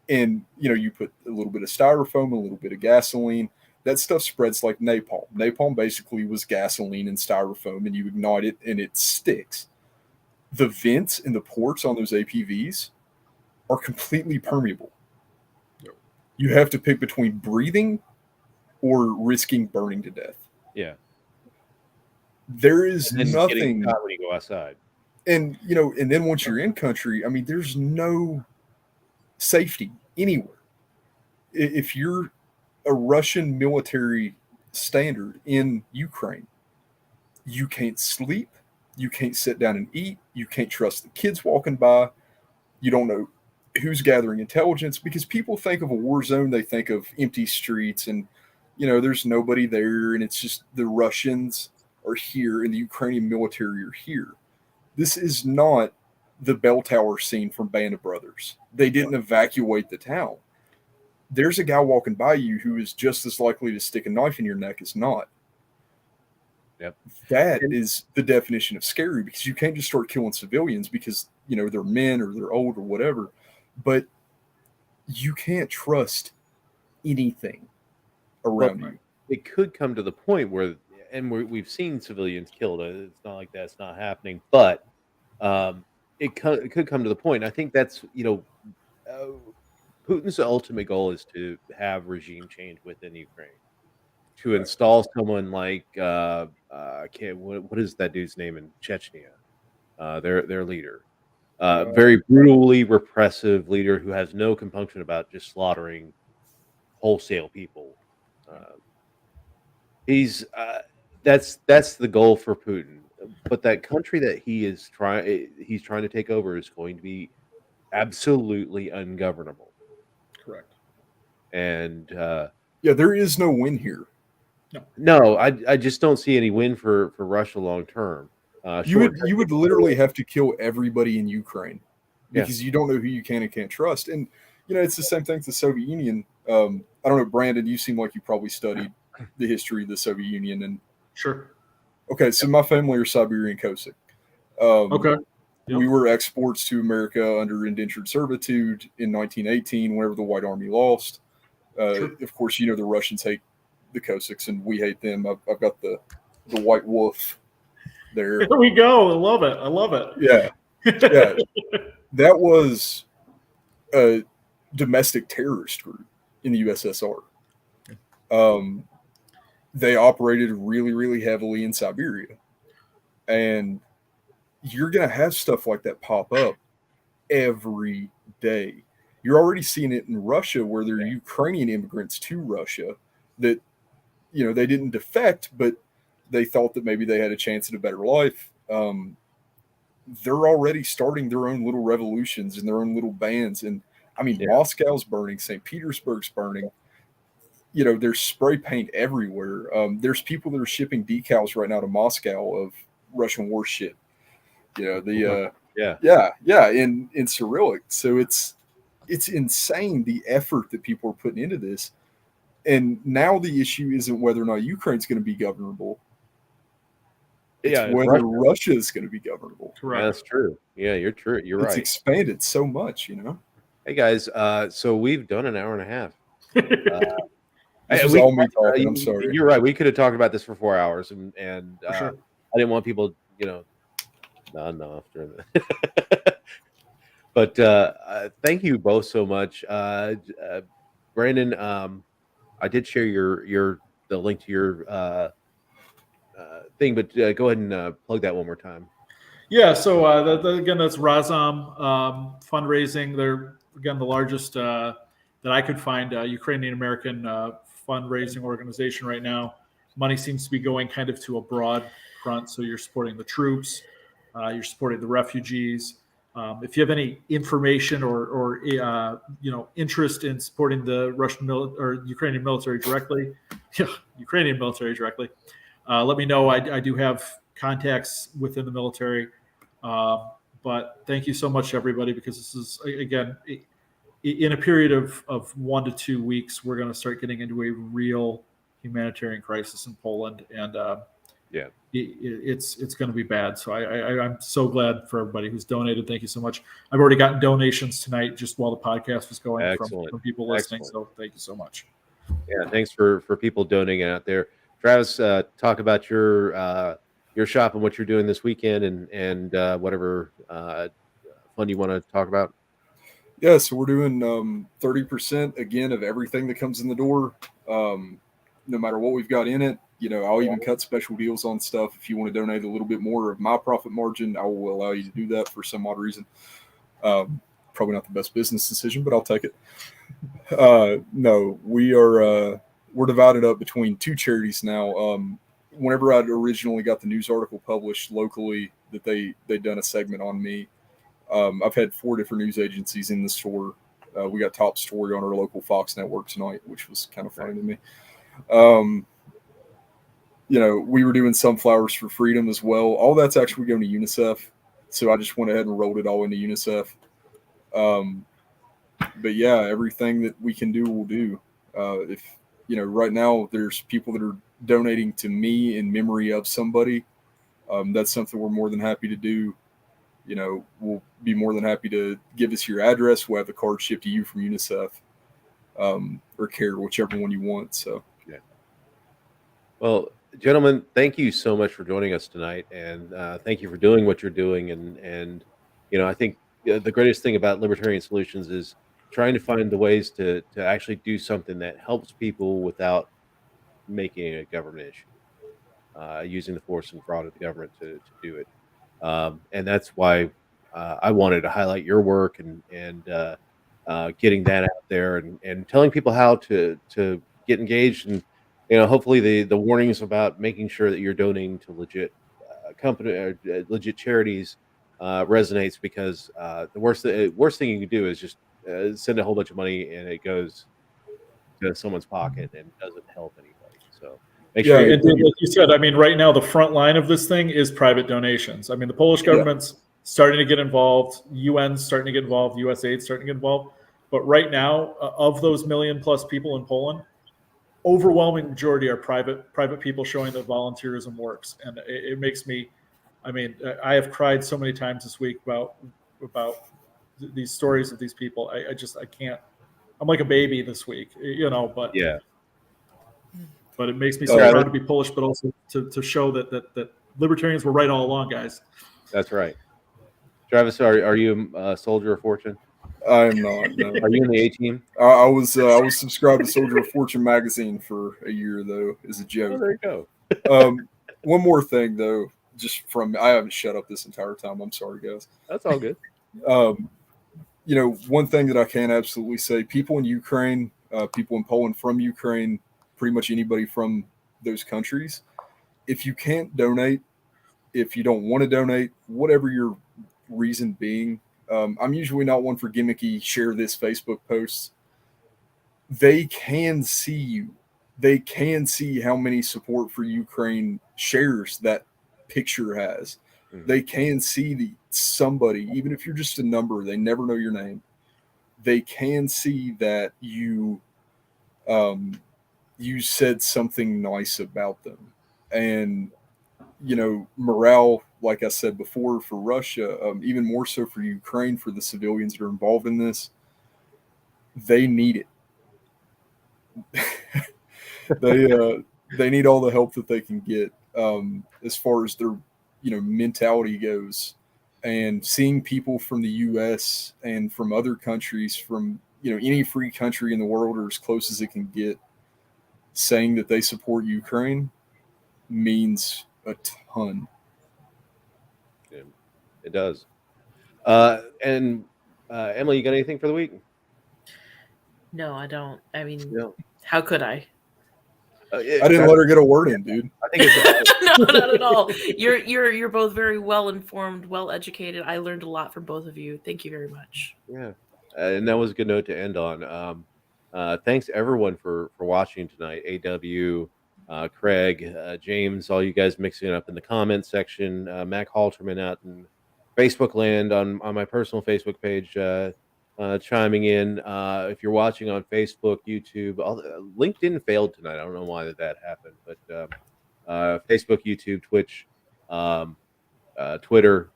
and, you put a little bit of styrofoam, a little bit of gasoline, that stuff spreads like napalm. Napalm basically was gasoline and styrofoam, and you ignite it and it sticks. The vents and the ports on those APVs are completely permeable. You have to pick between breathing or risking burning to death. Yeah. There is nothing when you go outside. And and then once you're in country, there's no safety anywhere. If you're a Russian military standard in Ukraine, you can't sleep, you can't sit down and eat, you can't trust the kids walking by, you don't know who's gathering intelligence, because people think of a war zone, they think of empty streets and there's nobody there, and it's just the Russians are here and the Ukrainian military are here. This is not the bell tower scene from Band of Brothers. They didn't evacuate the town. There's a guy walking by you who is just as likely to stick a knife in your neck as not. Yep. That is the definition of scary, because you can't just start killing civilians because, they're men or they're old or whatever. But you can't trust anything around you. It could come to the point where, and we've seen civilians killed. It's not like that's not happening, but it could come to the point. I think that's, Putin's ultimate goal is to have regime change within Ukraine, to install someone like what is that dude's name in Chechnya? Their leader, very brutally repressive leader who has no compunction about just slaughtering wholesale people. That's the goal for Putin. But that country that he's trying to take over is going to be absolutely ungovernable. Correct. And there is no win here. No, I just don't see any win for Russia long term. You would literally have to kill everybody in Ukraine because Yeah. you don't know who you can and can't trust. And it's the same thing with the Soviet Union. I don't know, Brandon. You seem like you probably studied the history of the Soviet Union. And Sure. okay, so my family are Siberian Cossack. Okay. We were exports to America under indentured servitude in 1918, whenever the White Army lost. Sure. Of course, the Russians hate the Cossacks, and we hate them. I've got the white wolf there. There we go. I love it. I love it. Yeah. Yeah. That was a domestic terrorist group in the USSR. They operated really, really heavily in Siberia. And you're going to have stuff like that pop up every day. You're already seeing it in Russia, where there are Ukrainian immigrants to Russia that, they didn't defect, but they thought that maybe they had a chance at a better life. They're already starting their own little revolutions and their own little bands. And I mean, Moscow's burning, St. Petersburg's burning. There's spray paint everywhere. There's people that are shipping decals right now to Moscow of Russian war shit. In Cyrillic. So it's insane the effort that people are putting into this. And now the issue isn't whether or not Ukraine's going to be governable. It's whether Russia is going to be governable. Correct. Yeah, that's true. Yeah, you're true. You're right. It's expanded so much, Hey guys, so we've done an hour and a half. This was all me talking. I'm sorry. You're right. We could have talked about this for 4 hours, and sure. I didn't want people, nodding off during that. But thank you both so much, Brandon. I did share the link to your thing, but go ahead and plug that one more time. Yeah. So again, that's Razom Fundraising. They're again the largest that I could find Ukrainian American fundraising organization right now. Money seems to be going kind of to a broad front. So you're supporting the troops, you're supporting the refugees. If you have any information or interest in supporting the Russian or Ukrainian military directly, let me know. I do have contacts within the military. But thank you so much, everybody, because this is, again, in a period of 1 to 2 weeks, we're going to start getting into a real humanitarian crisis in Poland. And it's going to be bad. So I'm so glad for everybody who's donated. Thank you so much. I've already gotten donations tonight just while the podcast was going from people listening. Excellent. So thank you so much. Yeah, thanks for people donating out there. Travis, talk about your shop and what you're doing this weekend, and whatever fun you want to talk about. Yeah, so we're doing 30% again of everything that comes in the door, no matter what we've got in it. I'll even cut special deals on stuff. If you want to donate a little bit more of my profit margin, I will allow you to do that for some odd reason. Probably not the best business decision, but I'll take it. No, we're divided up between 2 charities now. Whenever I originally got the news article published locally that they'd done a segment on me, I've had 4 different news agencies in the store. We got top story on our local Fox network tonight, which was kind of funny to me. We were doing Sunflowers for Freedom as well. All that's actually going to UNICEF. So I just went ahead and rolled it all into UNICEF. But yeah, everything that we can do, we'll do. If right now there's people that are donating to me in memory of somebody, that's something we're more than happy to do. We'll be more than happy to give us your address. We'll have the card shipped to you from UNICEF, or CARE, whichever one you want. So, yeah. Well, gentlemen, thank you so much for joining us tonight, and thank you for doing what you're doing. And I think the greatest thing about Libertarian Solutions is trying to find the ways to actually do something that helps people without making it a government issue, using the force and fraud of the government to do it. And that's why I wanted to highlight your work and getting that out there and telling people how to get engaged, and hopefully the warnings about making sure that you're donating to legit company or legit charities resonates, because the worst thing you can do is just send a whole bunch of money and it goes to someone's pocket and doesn't help anybody. So Make Yeah, sure and like you said, I mean, right now the front line of this thing is private donations. I mean, the Polish government's starting to get involved, UN's starting to get involved, USAID's starting to get involved. But right now, of those million plus people in Poland, overwhelming majority are private people showing that volunteerism works, and it makes me. I mean, I have cried so many times this week about these stories of these people. I can't. I'm like a baby this week, But yeah. But it makes me so proud to be Polish, but also to show that libertarians were right all along, guys. That's right. Travis, are you a soldier of fortune? I am not. No. Are you in the A team? I was subscribed to Soldier of Fortune magazine for a year though, as a joke. Oh, there you go. One more thing though, just from I haven't shut up this entire time. I'm sorry, guys. That's all good. One thing that I can absolutely say: people in Ukraine, people in Poland from Ukraine, pretty much anybody from those countries. If you can't donate, if you don't want to donate, whatever your reason being, I'm usually not one for gimmicky share this Facebook posts. They can see you. They can see how many support for Ukraine shares that picture has. Mm-hmm. They can see somebody, even if you're just a number, they never know your name. They can see that you said something nice about them. And, morale, like I said before, for Russia, even more so for Ukraine, for the civilians that are involved in this, they need it. They need all the help that they can get as far as their, mentality goes. And seeing people from the U.S. and from other countries, from, any free country in the world or as close as it can get, saying that they support Ukraine means a ton. Yeah, it does. And Emily, you got anything for the week? No, I don't. I mean, no. How could I? I didn't let her get a word in, dude. I think it's no, not at all. You're both very well informed, well educated. I learned a lot from both of you. Thank you very much. Yeah, and that was a good note to end on. Thanks everyone for watching tonight. AW, Craig, James, all you guys mixing it up in the comments section. Mac Halterman out in Facebook land on my personal Facebook page, chiming in. If you're watching on Facebook, YouTube, LinkedIn failed tonight. I don't know why that happened, but Facebook, YouTube, Twitch, Twitter.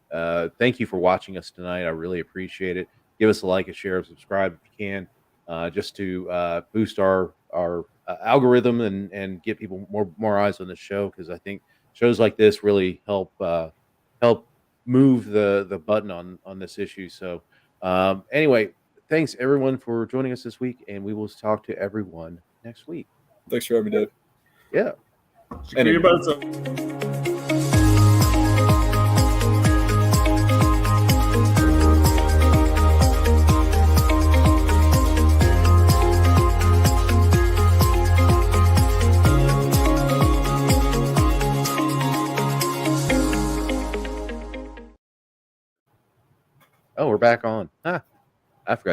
Thank you for watching us tonight. I really appreciate it. Give us a like, a share, and subscribe if you can, just to boost our algorithm and get people more eyes on the show, because I think shows like this really help move the button on this issue. So anyway, thanks everyone for joining us this week, and we will talk to everyone next week. Thanks for having me, Dave. Yeah. Oh, we're back on. I forgot.